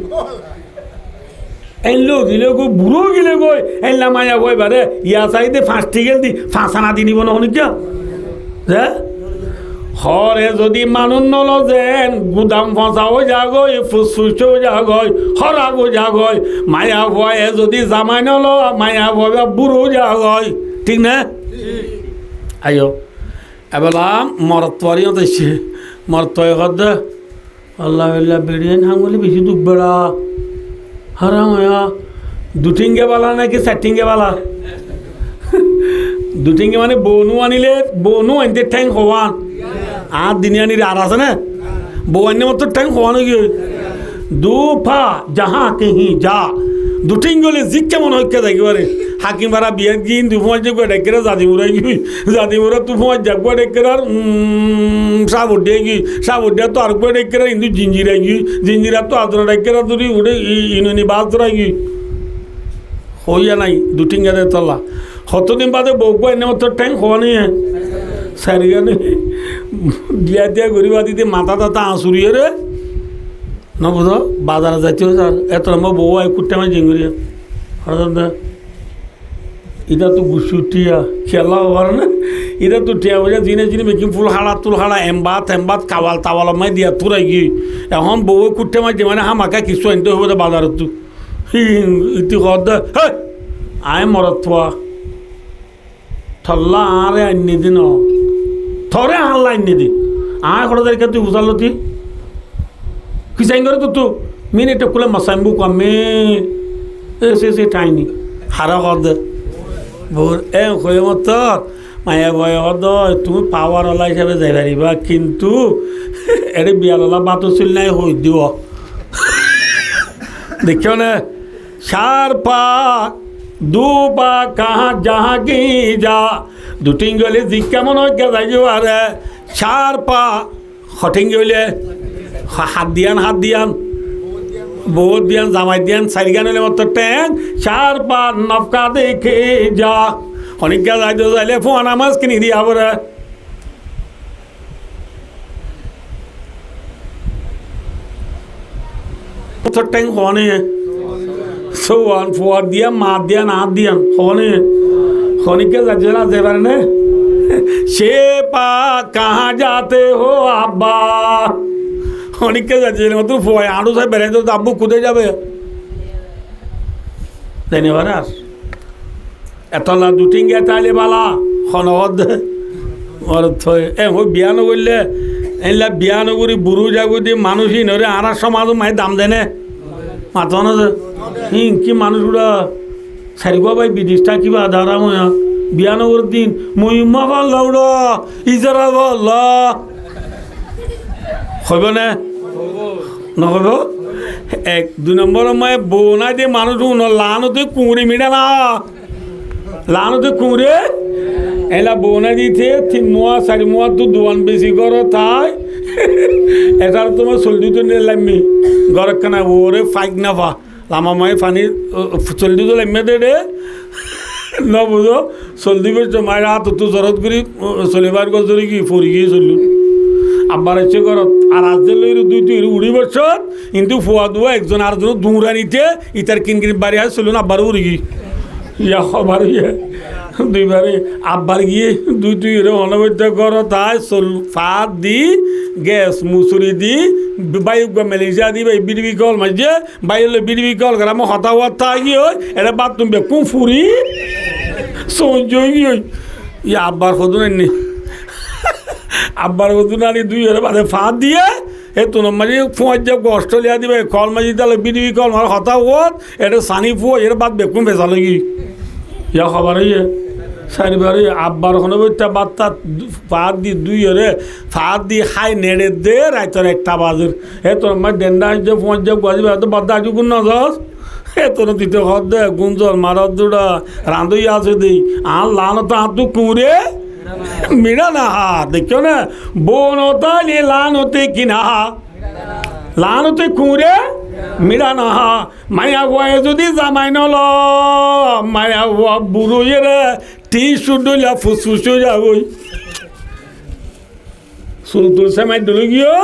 এনলো গিলে গো বুড়ো গিলে গই এনলা মায়া বই বারে ইয়া চাইতে 5 টিকেল দি 5 আনা দি নিব না অনেক হ্যাঁ হরে যদি মানুষ নল যেন গুদাম ফসাও যাগই ফুসফুসও যাগই হরাগো যাগই মায়া ভয়ে যদি জামাই নল মায়া ভয়ে বুড়ো যাগই ঠিক না আইও এবেলা মরতোয়ারিও দেখছে মরতোয় কদ আল্লাহ আল্লাহ বেড়িয়ে হাঙ্গুলি বেশি দুঃখ বেড়া হারা মায়া দুটিঙ্গে বালা নাকি চারটিঙ্গে বালা দুটিঙ্গে মানে বনু আনিলে বনু আনতে ঠ্যাং হওয়ান আর দিনিয়ানির আর আছে না বউ আন্য মতো ঠ্যাং হওয়ানো গিয়ে দুফা যাহা কেহি যা দুটিঙ্গলে জিক কেমন হইকে দেখবারে হাকিম ভাড়া বিয়ে গিয়ে দুফার যাবো ডেকেরা জাদিমুরা গিয়ে জাদিমুরা তুফার যাবো ডেকেরার সাবুডিয়া গিয়ে সাবুডিয়া তো আর ডেকেরা কিন্তু জিঞ্জিরা গিয়ে জিঞ্জিরা তো আদরা ডেকেরা ধরি উঠে ইনি বাদরা গিয়ে হইয়া নাই দুটিঙ্গাদের তলা কতদিন বাদে বউকে এনে মতো ঠ্যাং হওয়ানি সারিগানে দিয়া দিয়া গরিবা দিতে মাথা টাথা আঁচুরিয়ে রে না বুঝো বাজারে যাচ্ছি স্যার এত নম্বর বউ আয় কুট্টে আমার জিঙ্গুরিয়া হঠাৎ এটা তো গুসুটিয়া খেলা হওয়ার না এটা তো টিয়া বোঝা জিনে জিনে মেকিং ফুল হাড়া তুল হাড়া এমবাত কাওয়াল তাওয়াল মাই দিয়া তুরাই গিয়ে এখন বউ কুট্টে আমার যে মানে হামাকা কিছু আনতে হবে বাজারত তো ইতি কদ আয় মরত থোয়া থল্লা আরে আনি দিন থরে আনলা আনি দি আয় কটা তারিখে তুই বুঝালো তুই কি চাই করে তো মিনিটে খুলে মাসাইমবু কমে এসে ঠাইনি হারা কদ ভোর হয়ে মত মায়া বয় হদ তুমি পাওয়ারওয়ালা হিসাবে যাই পারিবা কিন্তু এটি বিয়ালওয়ালা বাতো ছিল নাই হই দিব দেখিও না 4 পা 2 পা কাহা যাহা কি যা দুটিঙ্গলে জিক কেমন হইকে যাই আরে 4 পা হটিঙ্গলে হাত দিয়ান বহুত দিয়ান জামাই দিয়ান সারিগান হলে মতো ট্যাং 4 পা নফকা দেখে যা অনেক গা যাইতে যাইলে ফোন আমাজ কিনি দিয়া বলে ট্যাং হনে সোয়ান ফোয়ার দিয়া মা দিয়ান হাত দিয়ান হনে খনিকে যাচ্ছে না যেবার না সে পা কাহা যাতে হো আব্বা অনেককে যাচ্ছে মতো ফোয়াই আড়ু সাহেব বেড়ে তো আব্বু কোথায় যাবে তাই নেবার আর এত না দুটিঙ্গে তাইলে বালা খনকত দে অর্থ মই বিয়া নকৰিলে এইলা বিয়া নকৰি বুঢ়ো জাগো দি মানুহ নৰে আৰ সমাজ মায়ে দাম দেনে মাথা না কি মানুষগুলা সারিবা ভাই বিদেশটা কিবা আধারা মই বিয়া নগর দিন মহিমা ভাল লাউড ইজারা ভাল হইব না নহব এক দুই নম্বর মই বনাই দিয়ে মানুষ লানতে কুঁড়ি মিডা না লানতে কুঁড়ে এলা বনাই দিতে 3 মাস 4 মাস তো দোয়ান বেশি করো তাই এটার তোমার চল্লি তো নিলামি ঘর কানা ওরে ফাইক না পা লামা মাই পানি চল্লি তো লাম্মে দে ন বুঝো চল্লি বেশ মায়ের হাত তো জরত করি চলিবার গজরি কি ফরি গিয়ে চললু আব্বার এসে ঘরত আর আজ লই 2-3 বছর কিন্তু ফুয়া দুয়া একজন আর জন দূরা নিতে ইতার কিনকিন বাড়ি আস চলুন আব্বার উড়ি গি ইয়া খবর ইয়ে দুইবারে আব্বার গিয়ে দুই অনবদ্য কর তাই ফাঁদ দি গ্যাস মুসুরি দি বায়ু মেলেছিয়া দি বিড়বি কল মাঝে বাইরে বিড়বি কল করে আমার হতা হতা গিয়ে এটা বাদ তুমি বেকুম ফুরি সহ্য গিয়ে ইয়ে আব্বার সদুন এনে আব্বার সদুন আনি দুই বাদে ফাঁদ দিয়ে এই তো মাঝে ফুঁয়ার যে অস্ট্রেলিয়া দিবে কল মাঝে তাহলে বিড়বি কল মার হতা হত এটা সানি ফুয়া এর বাদ বেকুম বেচালো কি ইয়া খবর ইয়ে সারিবারে আব্বার কোনো বইটা বাচ্চা ফাঁদ দি দুই ফাঁদ দি খাই নেড়ে দে রাইতর 1টা বাজের এ তোর আমার ডেন্ডা যে ফোঁজ যে বাজবে এত বাদ্দা আজু গুণ নজস এ তোর দিতে হদ দে গুঞ্জর মারত দুটা রাঁধই আছে দেই আর লানত হাতু কুঁড়ে মিড়া না হা দেখিও না বোন হতালি লান হতে কিনা লানতে কুঁড়ে মিড়া না হা মায়া বয়ে যদি জামাই নল মায়া বুড়ো রে টি সুডুলা ফুসফুস যাবই সুলতুল সেমাই ডুলে গিয়ে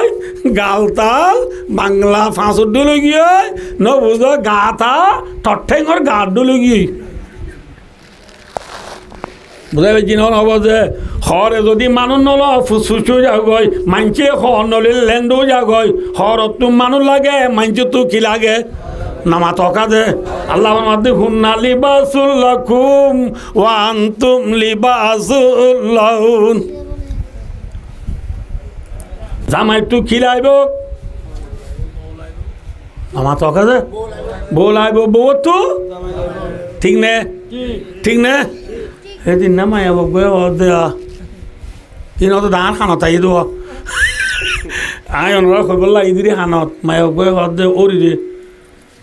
গালতাল বাংলা ফাঁসুর ডুলে গিয়ে ন বুঝো গাথা ঠেঙর গা ডুলে গিয়ে বুঝাই পাইছি নহল হব যে হরে যদি মানুষ নল ফুসফুসো যাগৈ মানছে হর নলে লেন্ডও যাগৈ হরত মানুষ লাগে মানছে তো কি লাগে নামা তকা দে আল্লাহ মাদ্দে হুন্না লিবাসুল লাকুম ওয়া আনতুম লিবাসুল লাহুন জামাই তো খিলাইব নামা তকা দে বলাইব বউ তো ঠিক নে ঠিক নে সেদিন না মায়া বগে দেয়া ইনত ডাঙৰ খানত আহি দিব আই অনুৰাগ হৈ পেলাই ইদিৰি খানত মায়া বগে দে অৰি দে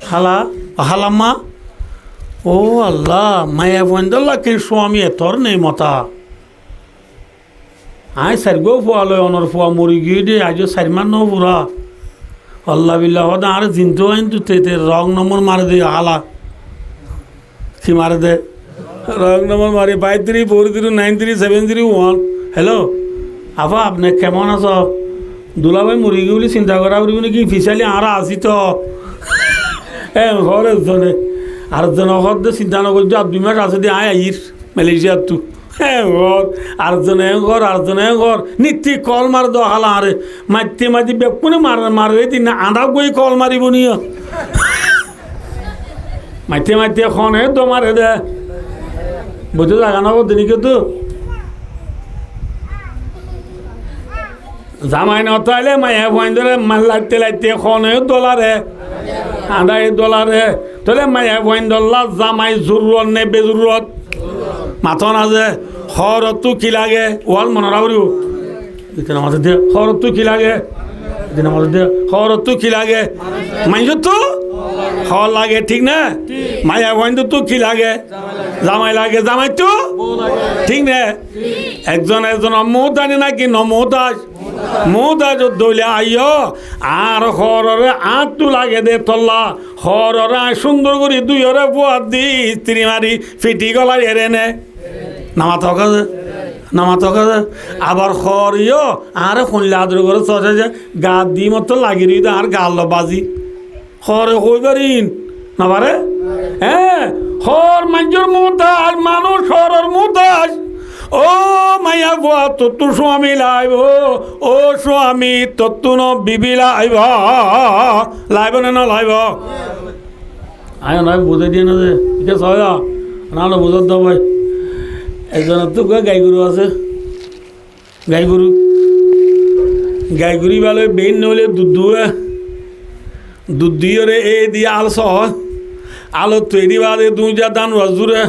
খালা খালাম্মা ও আল্লাহ মায়া বন্ধল্লা কি স্বামী এতর নেই মতা আই সারগো ফুয়া লয় অনর ফুয়া মরি গিয়ে দে আজ 4 মাস ন পুরা আল্লাহ বিল্লাহ হদা আর জিনতো আইন তু তে রং নম্বর মারে দে হালা কি মারে দে রং নম্বর মারি 53439371 হ্যালো আফা আপনি কেমন আছো দুলাভাই মরি গিয়ে বলে চিন্তা করা করি নাকি ফিসালি আর আসি তো ঘর একজনে আরেকজন হদ চিন্তা নকরছ আর 2 মাস আছে দিয়ে আয় আইর মালয়েশিয়ার তু ঘর আরেকজনে ঘর আরেকজনে ঘর নিত্যি কল মার দো হালা আরে মাতি মাতি বেকুনে মারে দিন আধা গই কল মারিব নিয়ে মাতি মাতি খনে তো মারে দে বুঝতে লাগানো দিনকে তো জামাই নতাইলে মায়া বন্ধরে মাল লাগতে লাগতে খনে ডলারে $100 তাহলে মায়া বন্ধল্লা জামাই জরুরত নে বেজরুরত মাথা না যে হরতো কি লাগে ওয়াল মনে রাখব দিন আমাদের দে হরতো কি লাগে দিন আমাদের দে হরতো কি লাগে মাইজ তো হর লাগে ঠিক না মায়া বন্ধ তো কি লাগে জামাই লাগে জামাই তো ঠিক না একজন মৌতানি নাকি নমৌতাজ মৌতাজ দইলে আইয় আর হররে আঁতু লাগে দে তল্লা হররে সুন্দর করে 2 পোয়াত দি স্ত্রী মারি ফিটি গলা এরে নে নামা থকা আবার হরিও আর শুনলে আদর করে চলে যে গা দি মতো লাগি রই আর গাল বাজি হরে হই পারিন না পারে হ্যাঁ হর মানুষের মুতাজ মানুষ হরর মুতাজ ও মায়া বুয়া তোর স্বামী লাইব ও স্বামী তোর বিবি লাইব না লাইব আয় নয় বুঝে দিয়ে না যে ঠিক আছে না বুঝত দাও ভাই একজনের তো গাই গরু আছে, গাই গরু ভালো বেন নহলে দুধ দিয়ে রে এ দিয়ে আল সহ আলো তৈরি বাদে 2000 দান রজুরে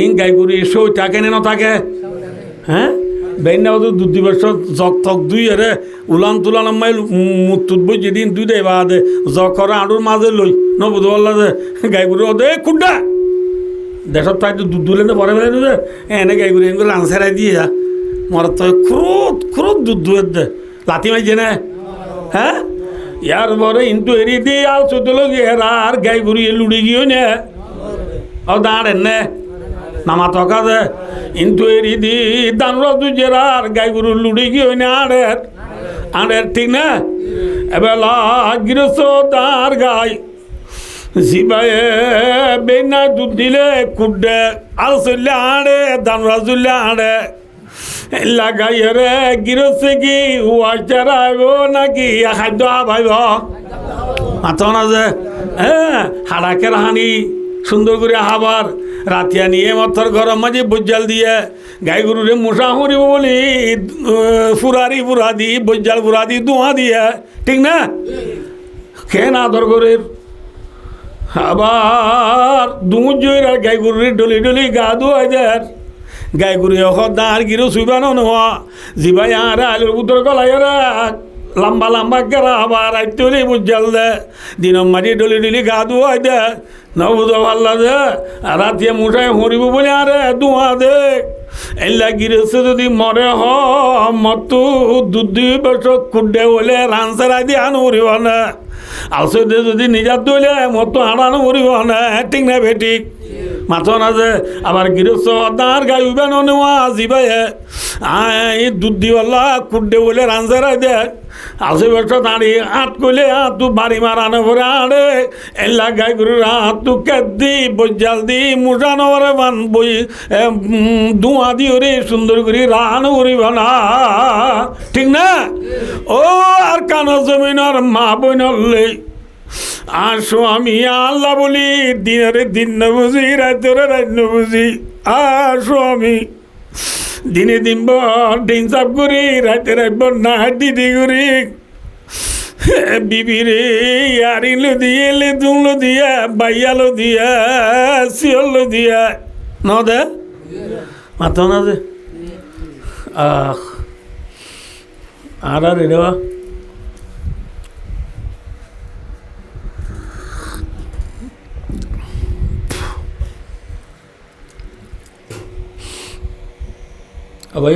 ইন গাই গরু এসেও থাকে না থাকে, হ্যাঁ বেন না দুধ দিবস জগ থক দুই রে উলান তুলান মাইল মুতুত বই যেদিন দুই দেয় বাদে জগ করে আঁড়ুর মাঝে লই নবুধ বললা যে গাই গরু দে কুড্ডা দেশত তাই দুধ দুলে পরে ফেলে দে এনে গাই গরু এগুলো লাঞ্চেরাই দিয়ে যা মর তো খুরুত দুধ দুয়ের দে লাতি মাইছে না, হ্যাঁ ইয়ার পরে ইন্তু এরি দিয়ে আর চোদ্দ আর গাই গরু লুড়ি গিয়েও নে ও দাঁড়েন নে নামা তকা দে ইন্তু এরি দি দান রজুজের আর গাই গরু লুড়ি গিয়েও নে আড়ের ঠিক না এবেলা গিরস তার গাই জিবায়ে বেনা দুধ দিলে কুড্ডে আল চললে আড়ে দান রাজুল্লে আড়ে লাগাইয়ে রে গিরসে কি ওয়াচারা আইব নাকি খাদ্য আইব মাথা না যে হ্যাঁ হাড়াকের হানি সুন্দর করে হাবার রাতিয়া নিয়ে মথর গরম মাঝে বজ্জাল দিয়ে গাই গরুরে মশা হরিব বলি ফুরা দি বজ্জাল ফুরা দি ধোঁয়া দিয়ে ঠিক না খেন আদর করে আবার দুমুজ জয়ের আর গাই গরুরে ডলি গা ধোয়াই দেয় গাই গরু দাঁড় গিরো শুইবানো নোয়া জিবাই আর আলুর পুত্র গলাই লম্বা গেরা আবার আইতে বুঝাল দে দিনম মাটি ডলি গা ধোয়াই দে নবুধ পাল্লা দে রাতিয়ে মুঠাই হরিব বলে আরে ধোঁয়া দে এলা গিরেছে যদি মরে মতো দুধ দুই বছর কুড্ডে বলে রানসারাই দিয়ে আনো উড়িব না আলসে দে যদি নিজার দইলে মতো আনানো উড়িব না ঠিক না বেঠিক মাথা না যে আবার গিরস দাঁড় গাই উবেন নেওয়া জিবাই এই দুধ দিওয়াল্লা কুড্ডে বলে রানসারাই দে আলসে বছর দাঁড়িয়ে আট কইলে তু বাড়ি মারানো ভরে আড়ে এলা গাই গরু তু কেদি বজ্জাল দি মুসানো ভরে বান বই ধোঁয়া দিও রে সুন্দর করে রান করিব না ঠিক না ও আর কানো জমিনার মা বইনলে আর স্বামী আল্লাহ বলি দিনের দিন ন বুঝি রাতের রাত ন বুঝি আর স্বামী দিনে দিন দিন সাপ করি রাতে রাত না দিদি করি বিবিরে ইয়ারিলো দিয়ে লেদুলো দিয়া বাইয়ালো দিয়া শিয়লো দিয়া ন দে মাথা না দে আর রেবা ভাই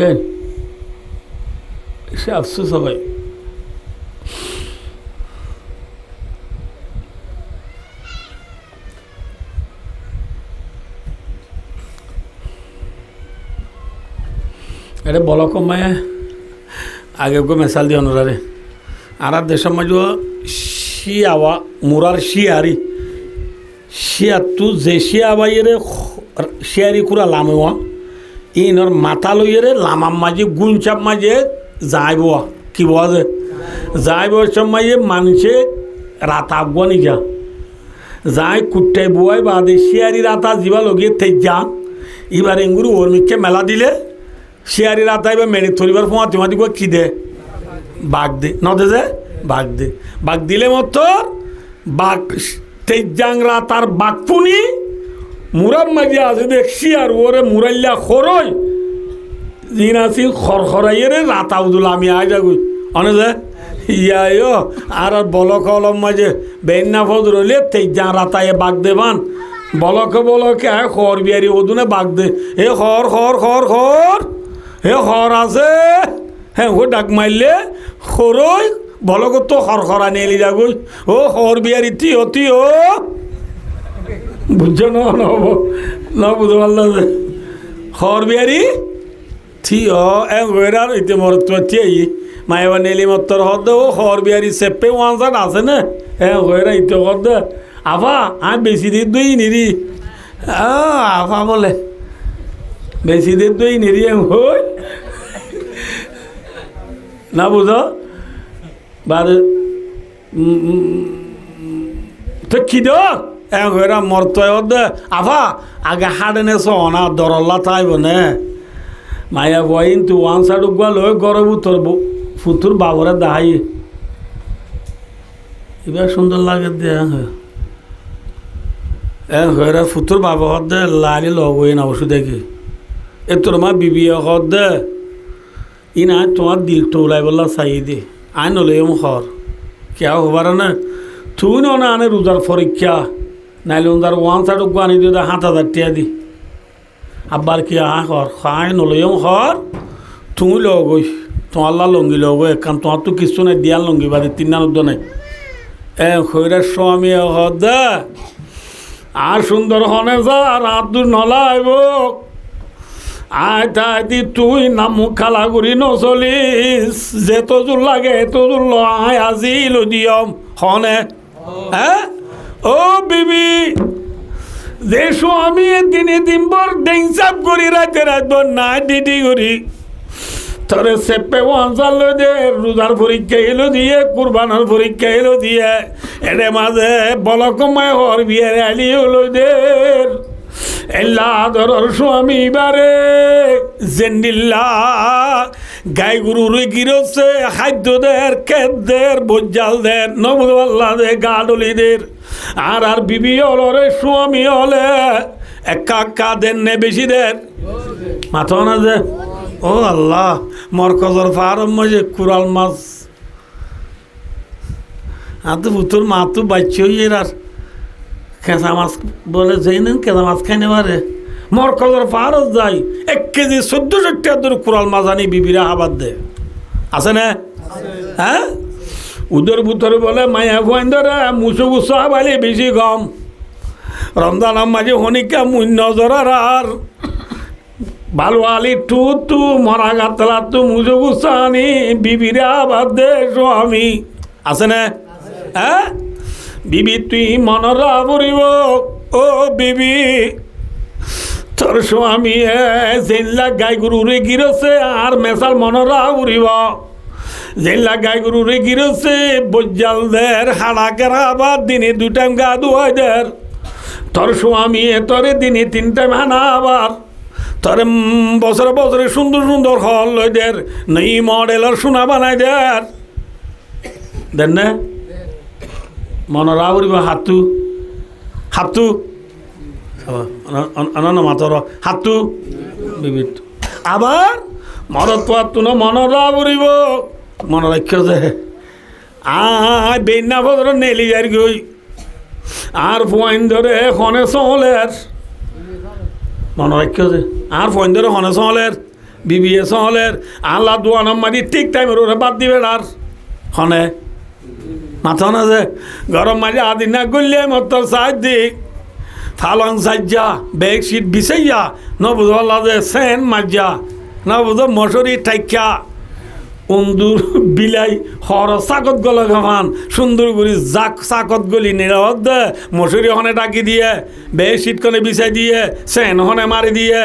সে আফসোস ভাই এটা বলো কমায় আগে মেসাল দিয়ে অনুরারে আর দেশের মাঝে শিয়াওয়া মুরার শিয়ারি শিয়াতু যে শিয়া বাইরে শিয়ারি কুরা লামেওয়া ইনর মাথা লইয়ে লামার মাঝে গুঞ্চাপ মাঝে যাইব কি বলা যায় যাইব সময় মানুষে রাতা আগুয়া নিজা যাই কুট্টাই বুয়াই বাদে শিয়ারি রাতা যিবা লগে তেজা এবার এঙ্গুরু ওর মিখে মেলা দিলে শিয়ারি রাতা এবার মেরে থরিবার ফোঁয়া তোমাদি কি দে বাঘ দে নদে যে বাঘ দিলে মতো বাঘ তেজাং রাতার বাঘ পুনি মুরাব মাঝে আছে দেখছি আর ওরে মুরাইল্লা খরই দিন আছি খরখরাইয়ে রে রাতা উদুল আমি আই যাগুই অনে যে ইয়া আর বলক অলম মাঝে বেন্না ফদ রইলে তেজা রাতায় বাঘ দেবান বলকে খর বিয়ারি ওদুনে বাঘ দে এ খর হে খর আছে হ্যাঁ ও ডাক মারলে খরই বলক তো খরখরা নেলি যাগুই ও খর বিয়ারি তিও বুঝছো না বুঝতে পারলাম খর বিয়ারি থিও এরার ইতে মরত থিয়াই মায়েবা নেলি মত্তর হদ ও খর বিয়ারি সেপে ওয়ানসাট আছে না হয়েরা ইতে হদ আফা আমি বেশি দিন দই নিরি আফা বলে বেশি দিন দই নিরি হই না বুঝো বাদ তো কি দো এরা মরতয় দে আভা আগে হাডেনে সনা দরল্লা তাইব নে মায়া বইন তু ওয়ান সাইড উগুয়া লই গরব উত্তর ফুতুর বাবরে দাহাই এবার সুন্দর লাগে দে হয়েরা ফুতুর বাবা হদ দে লালি লবই না ওষুধ দেখি এ তোর মা বিবি হদ দে ই না তোমার দিল টোলাই বললা চাই দে আই নলে হর কে হবার না তুই না আনে রোজার পরীক্ষা নাইলে তার ওয়ান সাইড আনি দিয়ে 7,000 টাকা দি আব্বার কি হর খাই নলইম হর তুমি লগই তোমার লঙ্গি লগ এখান তোমার তো কিছু নাই দিয়াল লঙ্গি বাদে 3 নাই খৈরার স্বামী হদ দে আর সুন্দর হনে যা রাত দূর নলাইব আয় তাই দি তুই নামু খালা করি নচলিস যেত জোর লাগে এত জোর ল আয় আজি লো দিয়ম হনে হ্যাঁ ও বিবি যে স্বামী দিনে দিনভর ডেংসাপ করি রাতে রাতভর না ডিডি করি তোরে সেপে ওয়ানসাল দে রোজার পরীক্ষা এলো দিয়ে কুরবানোর পরীক্ষা এলো দিয়ে এর মাঝে বলকমায় হর বিয়ের আলি হলো দের এল্লা ধরর স্বামী বারে জেন্ডিল্লা গাই গরুর গিরছে খাদ্যদের খেতদের বজ্জালদের নবুল্লা দে গাডলিদের আর বিবি হলরে স্বামী হলে একা দেন নে বেশি দেন মাথা না যে ও আল্লাহ মরকজর ফারম মজে কুরাল মাছ আতো পুতুর মা তো বাচ্চ হইয়ে আর খেঁচা মাছ বলে যাই না কেঁচা মাছ খাইনে পারে মরকজর ফারত যাই 1 কেজি 1400 টাকা ধরে কুরাল মাছ আনি বিবিরা আবাদ দে আছে না হ্যাঁ উদর ভিতরে বলে মায়া ভয়েন ধরে মুসু গুসা বালি বেশি কম রমজান মাঝে হনিকা মুন্য জরার আর ভালো আলি তু মরা গাতলা তু মুজো গুসানি বিবিরা বাদ দে স্বামী আছে না হ্যাঁ বিবি তুই মনরা পড়িব ও বিবি তোর স্বামী জেনলা গাই গরুরে গিরছে আর মেসাল মনরা উড়িব জেনলা গাই গরুরে গিরছে বজ্জালদের হাড়া কেরা আবার দিনে 2 টাইম গা ধোয়াই দের তোর স্বামী তোরে দিনে 3 টাইম হানা আবার তোরে বছরে বছরে সুন্দর সুন্দর হল লই দের নেই মডেলের সোনা বানাই দের দেন না মনরা উড়িব হাতু অনন্য মাতর হাতু বিবিধ আবার মরত পাতু না মনরা উড়িব মনে রাখ্য যে বেন্না বদর নেলি যার গই আর ফোন ধরে হনে চলের মনে রাখ্য যে আর ফোন ধরে হনে চলের বিবিএ চলের আল্লাহ দোয়ানাম মারি ঠিক টাইমের ওরা বাদ দিবে আর হনে মাথা না যে গরম মাঝে আদি না করলে মতো সাজ দিক ফালং সাজ্জা বেডশিট বিছাইয়া নবুধ আল্লাহ যে সেন মাজা নবুধ মশারি ঠাইকা উন্দুর বিলাই হর চাকত গলা গামান সুন্দর করে জাক চাকত গলি নিরাপদ দে মশুরি হনে ডাকি দিয়ে বেডশিট কনে বিছাই দিয়ে সেন হনে মারি দিয়ে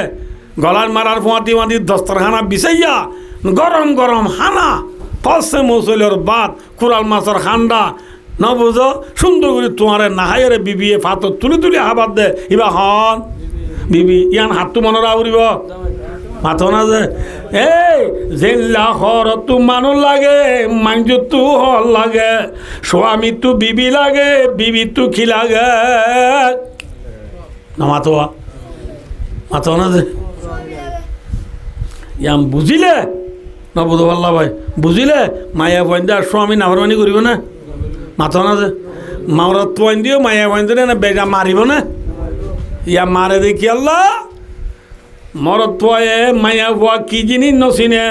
গলার মারার ফুয়াতি মাতি দস্তরখানা বিছাইয়া গরম গরম হানা ফলসে মৌসলের বাদ কুরাল মাছের খান্ডা ন বুঝো সুন্দর করে তোমারে নাহাইরে বিবিয়ে ফাতর তুলি হাবাদ দে ইবা হন বিবি ইয়ান হাতটো মনরা উড়িব মাথো না যে এই জেল্লা হর তু মানুষ লাগে মাঞ্জু তু হল লাগে স্বামী তু বিবি লাগে বিবি তু কি লাগে না মাথো না যে ইয়াম বুঝিলে না বুঝো পাল্লা ভাই বুঝিলে মায়া পয়েন্ট আর স্বামী নাফরমানি করিব না মাথো না যে মাওরাত পয়েন্ট দিও মায়া পয়েন্ট না বেজা মারিব না ইয়া মারে দেখি আল্লাহ মরত পয়ে মায়া ভুয়া কি জিনিস নচিনে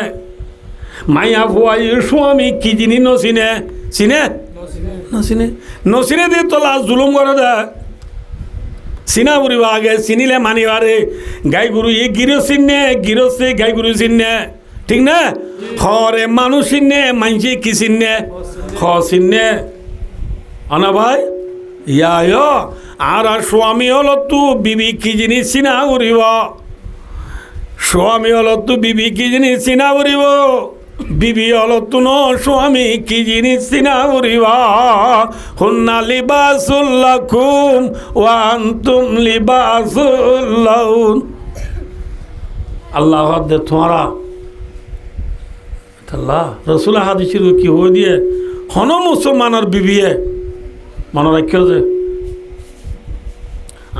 মায়া ভুয়া স্বামী কি জিনিস নচিনে নচিনে দিয়ে তোলা জুলুম করে দে চিনা বুড়িব আগে চিনিলে মানিবারে গাই গরু ই গিরছে গাই গরু চিনে ঠিক না হরে মানুষ চিনে মানসি কি চিনে হ চিনে আনা ভাই ইয়া আর স্বামী হল তু বিবি কি জিনিস চিনা উড়িব স্বামী হল তু বিবি কি জিনিস চিনা উড়িব বিবি হলো তুনো স্বামী কি জিনিস চিনা করিবা হুন্না লিবাসুল লাকুম ওয়া আনতুম লিবাসুল লাহুন আল্লাহ দে তোমারা আল্লাহ রসুল হাদিসের কি হয়ে দিয়ে হন মুসলমানের বিবিয়ে মনে রাখিও যে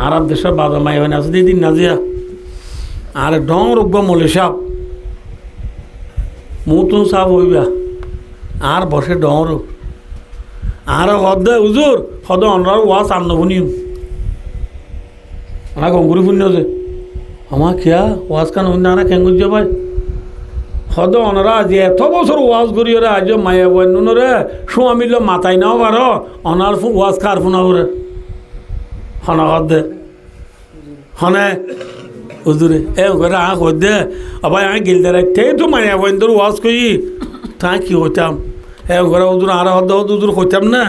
আর দেশের বাবা মাই হয় না আছে দিদিন নাজিয়া আর ডং রোগ মলি সাপ মুতুন সাপ হইবা আর বসে ডং রোগ আর হদে উজুর হদ অনরার ওয়াস আন্ন শুনিও আমার গঙ্গুরি শুনিও যে আমার খেয়া ওয়াজ কান শুনি না খেঙ্গুজ ভাই হদ অনরা যে এত বছর ওয়াজ করি রে আজ মায়া বন্য রে স্বামীর মাথায় নাও পারো অনার ওয়াজ কার ফোনাও রে হনা দে হনে হুজুরে এ করে আঁক দে আবার আঁক গিলতে রাখতে তো মায়া বন্ধুর ওয়াজ করি তা কি হইতাম এ করে হুজুর আর হদ হুজুর হইতাম না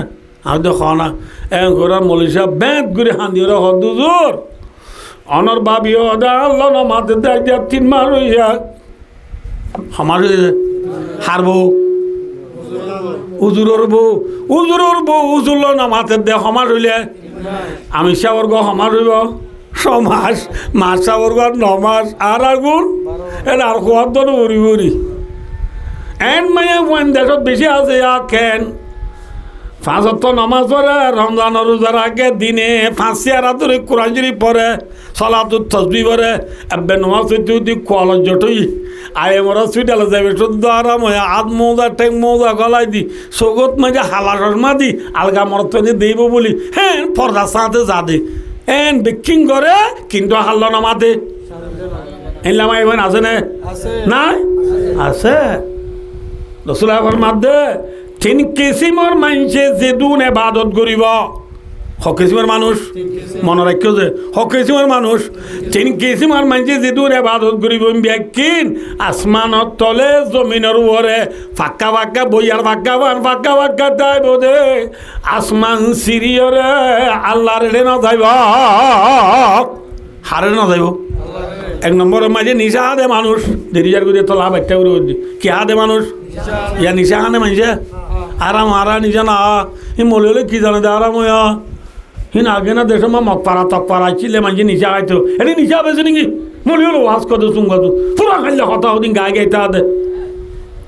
আর দে খানা এ করে মলিশা ব্যাঁত করে হাঁদি রে হদ হুজুর অনর ভাবি হদা আল্লাহ না মাতে দেয় 3 মাস হইয়া আমার হারবো উজুরের বউ উজুরল না মাতে দে সমাজ হইলে আমি সাবর্গ সমাজ হইব সমাজ মাছ সাবর্গ 9 মাস আর আগুন এর আর খোয়ার দর উড়ি উড়ি এন মাইয়া ওয়ান দেশত বেশি আছে কেন 5 ওয়াক্ত নামাজ পড়ে রমজানের রোজার আগে দিনে 5 সিয়ারা ধরে কোরআন শরীফ পড়ে সালাতুত তাসবিহ পড়ে আব্বে নামাজ যদি কোয়াল জটই আয়ে মরা সুইটালে যাবে শুদ্ধ আরাম হয় আধ মৌজা টেক মৌজা গলাই দি সগত মাঝে হালা রসমা দি আলগা মরতনে দেব বলি হ্যাঁ পর্দা সাথে যা দে এন বিকিং করে কিন্তু হাল্লা নামাতে এলাম আইবেন আছে না নাই আছে রসুল মাধ্যে 3 কিসিমর মানুষে যে দুন এবাদত করিব হকিসিমর মানুষ মনে রাখিও যে হকিসিমর মানুষ 3 কিসিমর মানুষে যে দুন এবাদত করিব ব্যাকিন আসমানত তলে জমিনের উপরে ফাঁকা ফাঁকা বইয়ার ফাঁকা তাই বোধে আসমান সিরিয়রে আল্লাহর রে না যাইব হারে না যাইব 1 নম্বরের মাঝে নিশা হাদে মানুষ দেরিজার করে তো লাভ একটা করে কি হাদে মানুষ ইয়া নিশা হানে মানুষে আরাম হারা নিজে না হি মলে হলে কি জানে দে আরাম হইয়া হিন আগে না দেশে মা মক পাড়া তক পাড়া ছিলে মানুষে নিশা খাইতো এটি নিশা পেয়েছে নাকি মলে হলো ওয়াজ কত চুঙ্গা তো পুরা খাইলে কথা হদিন গায়ে গাইতে হাতে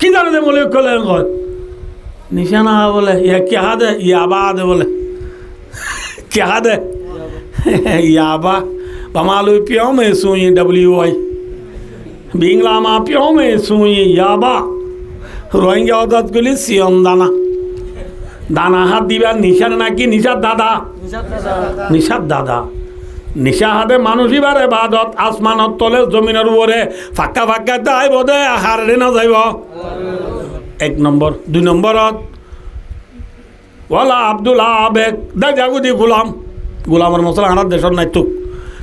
কি জানে দে মলে কলে কয় নিশা না বলে ইয়া কে হাদে ইয়াবা হাদে বলে কে হাদে ইয়াবা বামালু পিও মে সুই WI বিংলা মা পিও মে সুই ইয়াবা রোহিঙ্গা অদাত গুলি সিয়ম দানা দানা হাত দিবা নিশার নাকি নিশার দাদা নিশা হাতে মানুষ এবার এবাদত আসমানত তলে জমিনের উপরে ফাঁকা দাই বোধে হারে না যাইব 1 নম্বর 2 নম্বরত ওয়ালা আব্দুল্লাহ আবেগ দে জাগুদি গোলামের মশলা হানার দেশত নাই তো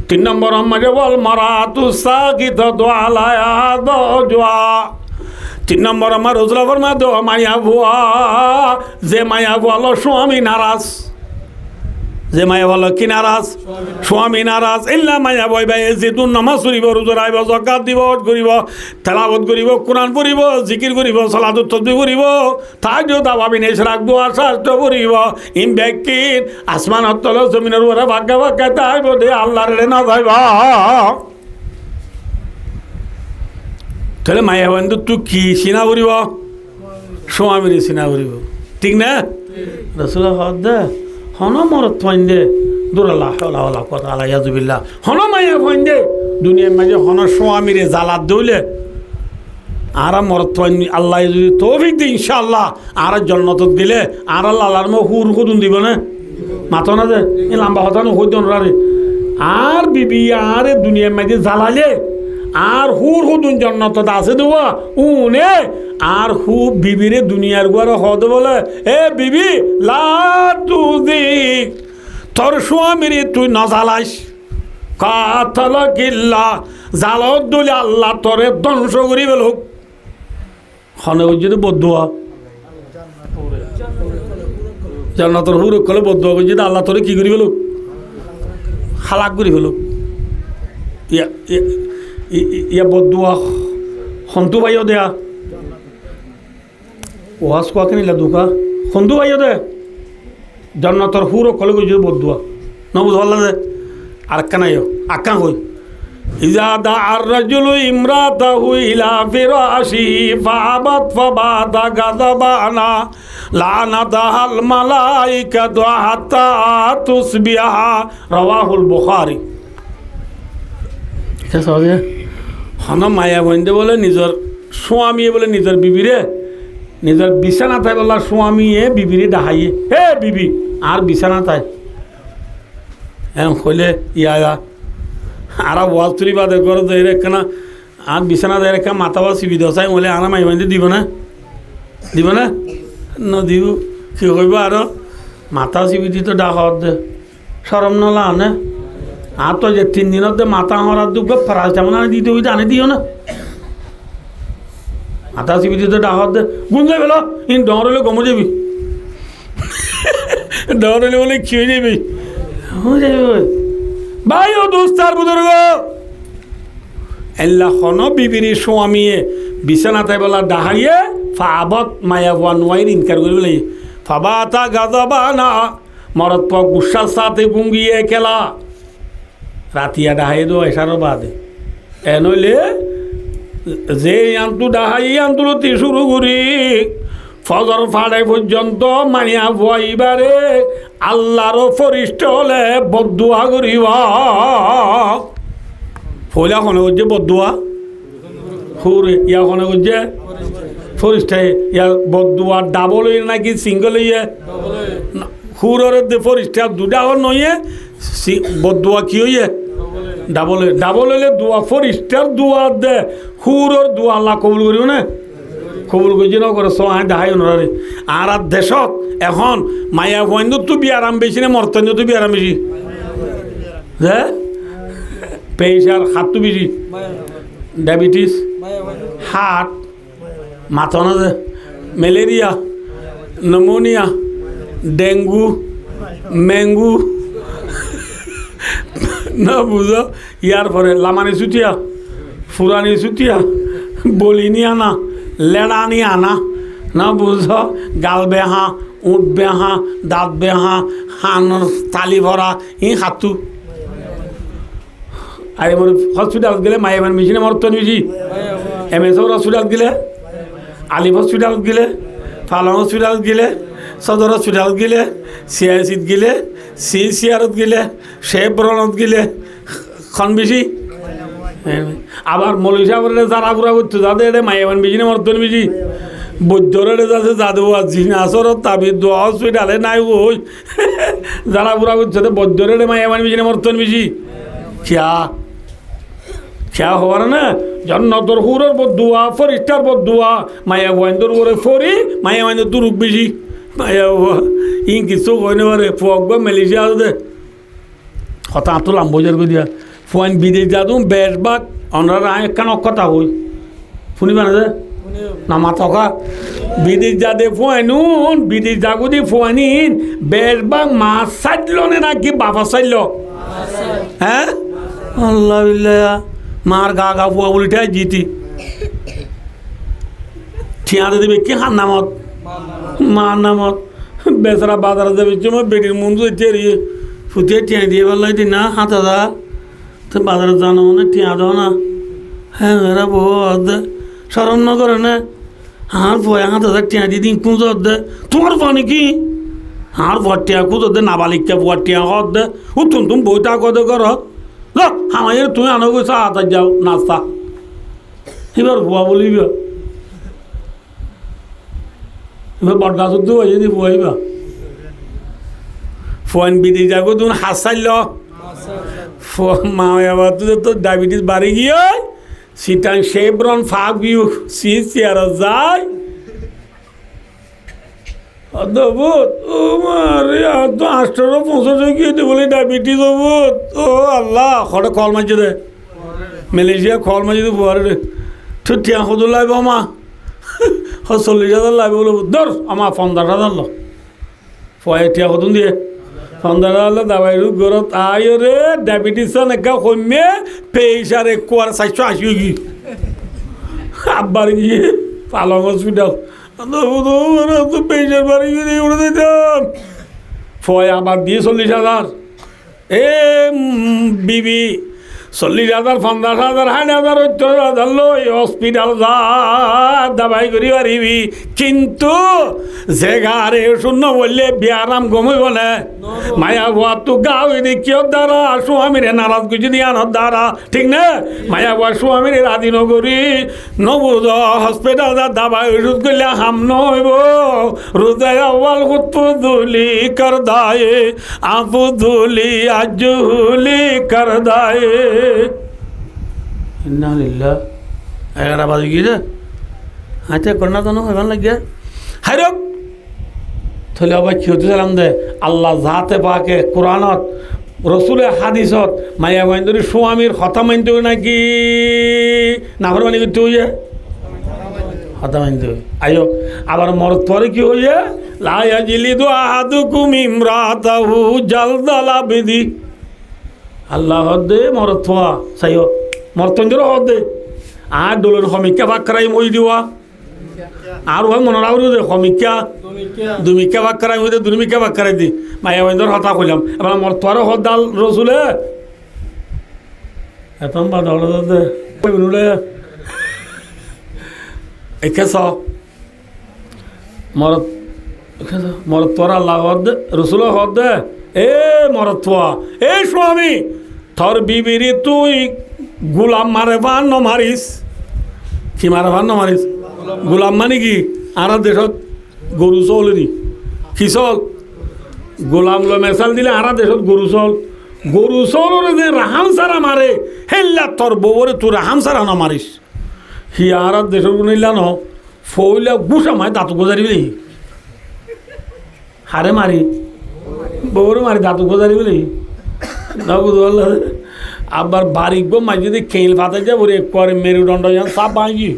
3 নম্বর মাঝে বল মারা তু সাকিত দোয়ালায়া দোয়া 3 নম্বর আমার রোজলা ফরমা দো মায়া ভুয়া যে মায়া ভুয়ালো স্বামী নারাজ যে মায়া বলো কি নারাজ স্বামী নারাজ ইল্লা মায়া বই ভাই যেহেতু নামাজ পড়িব রোজা রাখব যাকাত দিব করিব তেলাওয়াত করিব কোরআন পড়িব জিকির করিব সালাতুত তাসবিহ করিব তাহাজ্জুদ আওয়াবিন ইশরাক দোয়া শাস্ত্র পড়িব ইন ব্যক্তির আসমানত তলে জমিনের উপরে ভাগ্য তাই বদে আল্লাহর রে না যাইবা তাহলে মায়া বন্ধু তুই কি চিনা করিব স্বামীর চিনা করিব ঠিক না রসুল দে হন মরত ফাইন দে দুরাল্লাহ কথা আলাইয়াজুবিল্লাহ হন মায়া ফাইন দে দুনিয়ার মাঝে হন স্বামীরে জ্বালাত দৌলে আর মরত ফাইন আল্লাহ যদি তৌফিক দি ইনশাআল্লাহ আর জন্নত দিলে আর আল্লাহর মো হুর খুদুন দিব না মাথা না দে এই লম্বা কথা না হইত রে আর বিবি আর দুনিয়ার মাঝে জ্বালালে আর হুর হুদুন জন্নত আছে দেওয়া উনে আর হু বিবিরে দুনিয়ার গুয়ার হদ বলে এ বিবি লা তুদি তোর স্বামীরে তুই না জ্বালাইস কাতাল কিল্লা জালত দলে আল্লাহ তোরে ধ্বংস করি বেলুক হনে ওই যদি বদুয়া জান্নাতের হুর কলে বদুয়া করি যদি আল্লাহ তোরে কি করি বেলুক হালাক করি বেলুক ইয়া বদুয়া সন্তু পাইও দেয়া ওয়াজ কোয়াকে নিলা দুকা সন্ধু ভাইও দে জন্নতর হুরো কলে গই বদুয়া নবুজ হল্লা দে আর কানাইও আক্কা কই ইজা দা আর রাজুলু ইমরাতাহু ইলা ফিরাশি ফাবাত ফাবাদা গাযাবানা লানাতাহাল মালাইকাতু হাত্তা তুসবিহা রাওয়াহুল বুখারী কে সবে হন মায়া বন্ধে বলে নিজের স্বামী বলে নিজের বিবিরে নিজের বিছানা তাই বলা স্বামী বিবিরে ডাহাইয়ে হে বিবি আর বিছানা তাই হইলে ইয়া আর ওয়াজ তুলি বাদে করে দেয় কেনা আর বিছানা দেয় রেখা মাথা বা চিবি দেওয়া চাই বলে আর মাই মাইতে দিব না দিব কি করব আর মাথা চিবি দি তো ডাকত দে সরম নলা আনে আর তো যে 3 দিনত দে মাথা হরার দুঃখ ফরাজ তেমন আনে দিতে হইতে আনে দিও না মাথা চিবি দি তো ডাকত দে গুঞ্জে পেল ইন ডরলে গমো যাবি ডরলে বলে কি হয়ে যাবি হয়ে যাবে ভাই ও দোস্তার বুজুর্গ আল্লাহ খন বিবির স্বামীয়ে বিছানাতে বলা ডাহাইয়ে ফাবত মায়া ওয়ানওয়াইর ইনকার করবে লাগে ফাবাতা গাযাবানা মরত প গুসার সাথে গুঙ্গিয়ে খেলা রাতিয়া ডাহাই দো এসারও বাদে নইলে যে আন্তু ডাহাই আন্তলতি শুরু করি ফজর ফাড়ে পর্যন্ত মানিয়া বইবারে আল্লাহরও ফরিষ্ট হলে বদুয়া করিবা ফলে খনে করছে বদুয়া হুরে ইয়া খনে করছে ফরিষ্টাই ইয়া বদুয়া ডাবল হইয়ে নাকি সিঙ্গল হইয়ে হুরের ফরিষ্টা দুটা নইয়ে বদুয়া কি হইয়ে ডাবল হইলে দোয়া ফরিষ্টার দোয়া দে হুরের দোয়া আল্লাহ কবুল করিব না কবুল করছি না করে সহায় দেখাই ওনারে আর দেশত এখন মায়া বন্ধু তো বিয়ারাম বেশি না মর্তন্য তো বিয়ারাম বেশি হ্যাঁ প্রেশার হাত তো বেশি ডায়াবেটিস হার্ট মাথা না ম্যালেরিয়া নিউমোনিয়া ডেঙ্গু ম্যাঙ্গু না বুঝো ইয়ার পরে লামানি চুটিয়া ফুরানি চুটিয়া বলিনি আনা লেড়ানি আনা না বুঝ গাল বেহা উঠ বেহা দাঁত বেহা হান তালি ভরা ই হাতু আর মোর হসপিটাল গেলে মায়ের মেশিনে মরত নিছি এমএসওর হসপিটাল গেলে আলিফ হসপিটাল গেলে ফালং হসপিটাল গেলে সদর হসপিটাল গেলে সিআইসিত গেলে সিআরত গেলে শেফরনত গেলে খন বেশি আবার মৌলী সাহেবের যারা পুরা করতো যাদের এটা মাইয়াবান বেশি না মর্তন বেশি বৈদ্যরে যাচ্ছে যাদু জিনাসর তাবির দোয়া হসপিটালে নাই ওই যারা পুরা করছে বৈদ্যরে মাইয়াবান বেশি না মর্তন বেশি খেয়া হবার না জন্নতর হুরের বদুয়া ফরিস্টার বদুয়া মায়া ওয়াইন্দর করে ফরি মায়া ওয়াইন্দর তুরুক বেশি মায়া ইন কিছু কইনে পারে ফক বা মালয়েশিয়া দে কথা আতো লাম্বজার করে দিয়া ফোন বিদেশ যাদু বেশ বাক অনরা একখান কথা হই শুনিবা না যে না মাথকা বিদেশ যাদে ফোয়ানুন বিদেশ যাগো দি ফোয়ানিন বেশ বাক মাছ সাইল নে নাকি বাবা সাইল হ্যাঁ আল্লাহ বিল্লাহ মার গা গা ফুয়া উল্টাই জিতি ঠিয়াতে দেবে কি হার নামত মার নামত বেচারা বাজারে যাবে তোমার বেটির মন্দির চেরিয়ে ফুটিয়ে টিয়া দিয়ে বললাই দি না হাত দা তো বাজারে জানো না টিয়া দাও না হ্যাঁ এরা বহু দে সরম না করে না হার ভয় হাত হাজার টিয়া দিয়ে দিন কুঁজ দে তোমার পা নাকি হার ভর টিয়া কুঁজ দে নাবালিকটা ভর টিয়া হত দে উঠুন তুমি বইটা কদে কর আমাদের তুমি আনো গেছো হাতার যাও নাস্তা এবার ভুয়া বলিব এবার বটগাছ তো যদি ভুয়াইবা ফোন বিদি যাগো তুমি হাসাইল মা আবার তো ডায়াবেটিস বাড়ি গিয়ে সিটাং শেব্রন ফাঁক বিউ সি চেয়ার যায় অদ্ভুত ও মারে তো 18-65 গিয়ে বলে ডায়াবেটিস অবুত ও আল্লাহ খড়ে কল মাঝে দে মালয়েশিয়া খল মাঝে দে বুয়ারে রে তো টিয়া সদু লাইব আমা 40,000 লাইব বলে ধর আমার 15,000 ল ফয়ে টিয়া সদুন দিয়ে 15,000 দাবাই রূপ গরত আয় রে ডায়াবেটিস একা কমে প্রেশার 480 গিয়ে আব্বার গিয়ে পালং হসপিটাল পেশের বাড়ি উড়ে দিতাম ফয় আবার দিয়ে 40,000 বিবি 40,000 50,000 60,000 70,000 লই হসপিটাল যা দাবাই করি পারিবি কিন্তু জেগারে শূন্য বললে বিয়ারাম গমইব না মায়া বুয়া তো গাও দেখিও দ্বারা স্বামীরে নারাজ কিছু দিয়ে আনার দ্বারা ঠিক না মায়া বুয়া স্বামীরে রাজি নগরী নবুদ হসপিটাল যা দাবাই ওষুধ করলে হাম নইব রোজায় আওয়াল হুতুলি কর দায়ে আবুদুলি আজুলি কর দায়ে ইন্না লিল্লাহ 11 বাজে গিয়ে হাতে করোনা তো এখন লাগিয়া হাইরক তাহলে আবার কি হতে চালাম দে আল্লাহ যাতে পাকে কোরআনত রসুলে হাদিসত মায়া বাইন্দরি স্বামীর হতা মানতে নাকি নাফরমানি করতে হইয়া হতা মানতে হই আয়ো আবার মরত পরে কি হইয়া লায়া জিলিদু আহাদুকুম ইমরাতাহু জালদালা বিদি আল্লাহ হদে মরত হওয়া চাইও মরতঞ্জর হদে আর দোলন সমীক্ষা ভাগ করাই মই দিওয়া আর ওই মনে রাখো যে সমীক্ষা দুমিক্ষা ভাগ করাই মই দুমিক্ষা ভাগ করাই দি মায়া বাইন্দর হতা কইলাম এবার মরত পরে হদ দাল রসুলে এত বাদ দে বলে একেছ মরত মরত পর আল্লাহ হদ রসুল হদ দে এ মরত এ স্বামী তোর বিবিরি তুই গোলাম মারেবান নমারিস কি মারেবান নমারিস গোলাম মানে কি আর দেশত গরু চলেনি কি চল গোলাম লো মেসাল দিলে আর দেশত গরু চল যে রাহাম সারা মারে হেল্লা তোর বউরে তুই রাহাম সারা নমারিস সি আর দেশত গুনিলা ন ফইলা গুসা মায় দাঁত গোজারিবি হারে মারি বউরে মারি দাঁত গোজারিবি না বুঝল আবার বাড়ি গো মাঝে যদি খেল ফাতে যাবো রে করে মেরুদণ্ড সাপ ভাঙি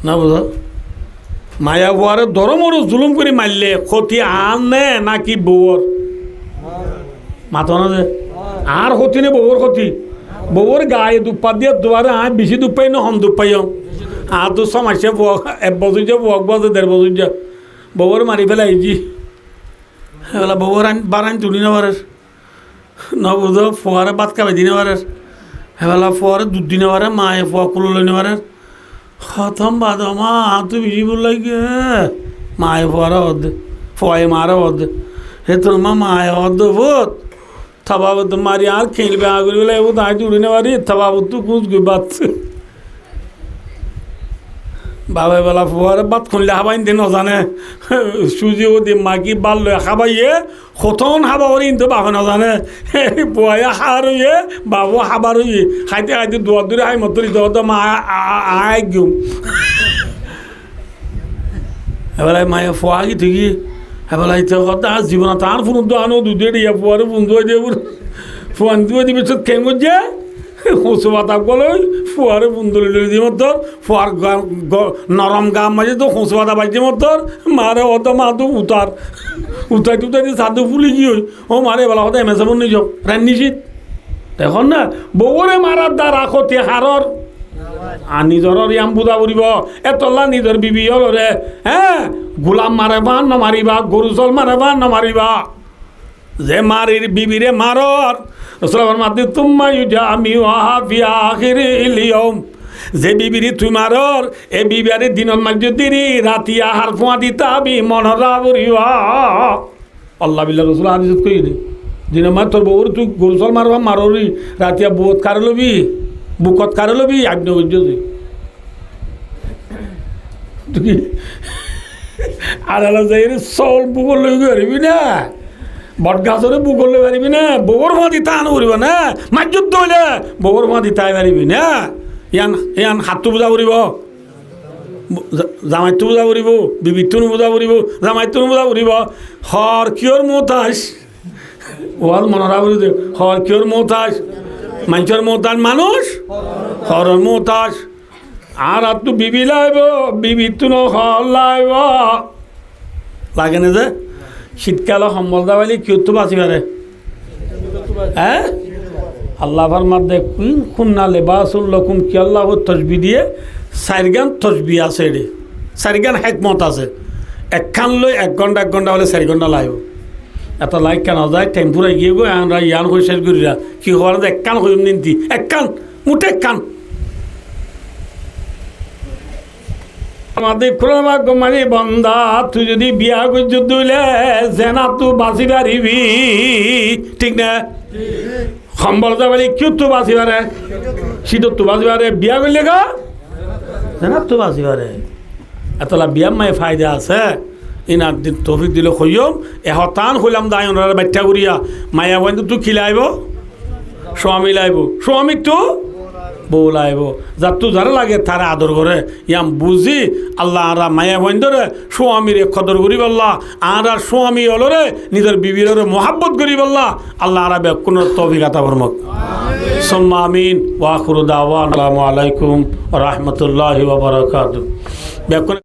না বুঝো মায়া বুয়ারে ধরমরো জুলুম করে মারলে ক্ষতি আনে নাকি বউর মাথা না যে আর ক্ষতি নেই বউর ক্ষতি বউর গায়ে দুপা দিয়ে দুয়ারে আর বেশি দুপাই না হম দুপাই আর তো সমস্যা এক বছর যা বক বছর 1.5 বছর যা বউর মারি ফেলে আইজি এবেলা বউর বারান তুলি না পারে ন বুঝো ফোয়ারে বাদ খাবে দিনে পারে এবেলা ফোয়ারে দুধ দিনে পারে মায়ে ফোয়া কুলো লইনে পারে খতম বাদ মা তুই বেশি বললে গে মায়ে ফোয়ারে হদ ফোয়াই মারে হদ হে তোর মায়ে হদ বোধ থাবাবত মারি আর খেলবে আগুন বেলা এবার তাই তুলিনে পারি থাবাবত তো কুচ গই বাচ্চা বাবা বেলা ফুয়ারে বাদ খুললে হাবাইন দিন নজানে সুজি ও দিয়ে মাগি বাল লয়ে খাবাইয়ে কতন হাবা করি কিন্তু বাবা নজানে বয়া হার হইয়ে বাবু হাবার হইয়ে খাইতে খাইতে দোয়ার দূরে হাই মতরি দোয়া মা আয় গিয়ে এবার মায়ে ফুয়া কি ঠিকই এবার কথা জীবন তার ফোন তো আনো দুধে দিয়া ফুয়ারে ফোন দিয়ে দিয়ে ফোন দিয়ে দিবি কেমন যে হুঁচু বাতা গলে ফুয়ারে বুন্দলি লই দিয়ে মতর ফুয়ার নরম গাম মাঝে তো হুঁচু বাতা বাজছে মতর মারে অত মা তো উতাই দিয়ে সাধু ফুলি কি হই ও মারে বেলা হতে এমএস এমন নিজ রান্নিশিত দেখুন না বউরে মারার দ্বারা ক্ষতি হারর আর নিজর ইয়াম বুধা পড়ব এতলা নিজর বিবি হল রে হ্যাঁ গোলাম মারেবা নমারিবা গরু চল মারেবা নমারিবা যে মারির বিবিরে মারর রসুলের মাধ্যমে তুম্মা ইউজামিউহা ফি আখিরিল ইয়াউম যে বিবিরি তুই মারর এ বিবিয়ারে দিনত মাঝে দিরি রাতি আহার ফুয়া দিতাবি মনরা বরিবা আল্লাহ বিল্লাহ রসুল হাদিসত কই দে দিন মার তোর বউর তুই গরু চল মারবা মাররি রাতিয়া বুকত কারে লবি বুকত কারে লবি আগ্নে বুঝছো তুই আর যাই চল বুকর লই গরিবি না বট গাছরে বুকর লই পারিবি না বউর মাদি টান করিব না মাজ্জত দইলে বউর মাদি তাই পারিবি না ইয়ান হাতটো বুজা করিব জামাইটো বুজা করিব বিবিটো বুজা করিব জামাইটো বুজা করিব হর কিয়র মতাস ওয়াল মনরা করি দে হর কিয়র মতাস মানুষের মতাস মানুষ হর মতাস আর তো বিবি লাইব বিবিটো হর লাইব লাগে না যে শীতকালে সম্বল দাবালি কিয় তো বাঁচি পারে হ্যাঁ আল্লাহ ফরমাতে কুন খুন্না লেবাসুল লকুম কি আল্লাহ তসবি দিয়ে চারিগান তসবি আছে রে চারিগান হেকমত আছে একখান লই 1 ঘণ্টা হলে 4 ঘণ্টা লাগব এত লাইক কেন যায় টেম্পুরা গিয়ে গো আমরা ইয়ান হয়ে শেষ করিরা কি হওয়ার একখান হইম নিন্তি একখান মুঠে একখান আমাদের খুলভাগ্য মানে বন্ধা তুই যদি বিয়া করছ তুইলে জেনা তু বাঁচি পারিবি ঠিক না সম্বল যাবারি কিউ তু বাঁচি পারে শীত তু বাঁচি পারে বিয়া করলে গা জেনা তু বাঁচি পারে এতলা বিয়ার মায়ে ফায়দা আছে ইনার দিন তফিক দিলে হইম এহতান হইলাম দায় ওনারা ব্যাখ্যা করিয়া মায়া বন্ধু তুই খিলাইব স্বামী লাইব স্বামী তো বউ লাইব যার তু যারা লাগে তারা আদর করে ইয়াম বুঝি আল্লাহ আরা মায়া বন্ধরে স্বামীরে কদর করি বললা আর স্বামী হলরে নিজের বিবির মোহাব্বত করি বললা আল্লাহ আরা কোন তফিক আতা বর্মক সুম্মা আমিন ওয়া আখিরু দাওয়ানা আসসালামু আলাইকুম ওয়া রাহমাতুল্লাহি ওয়া বারাকাতুহু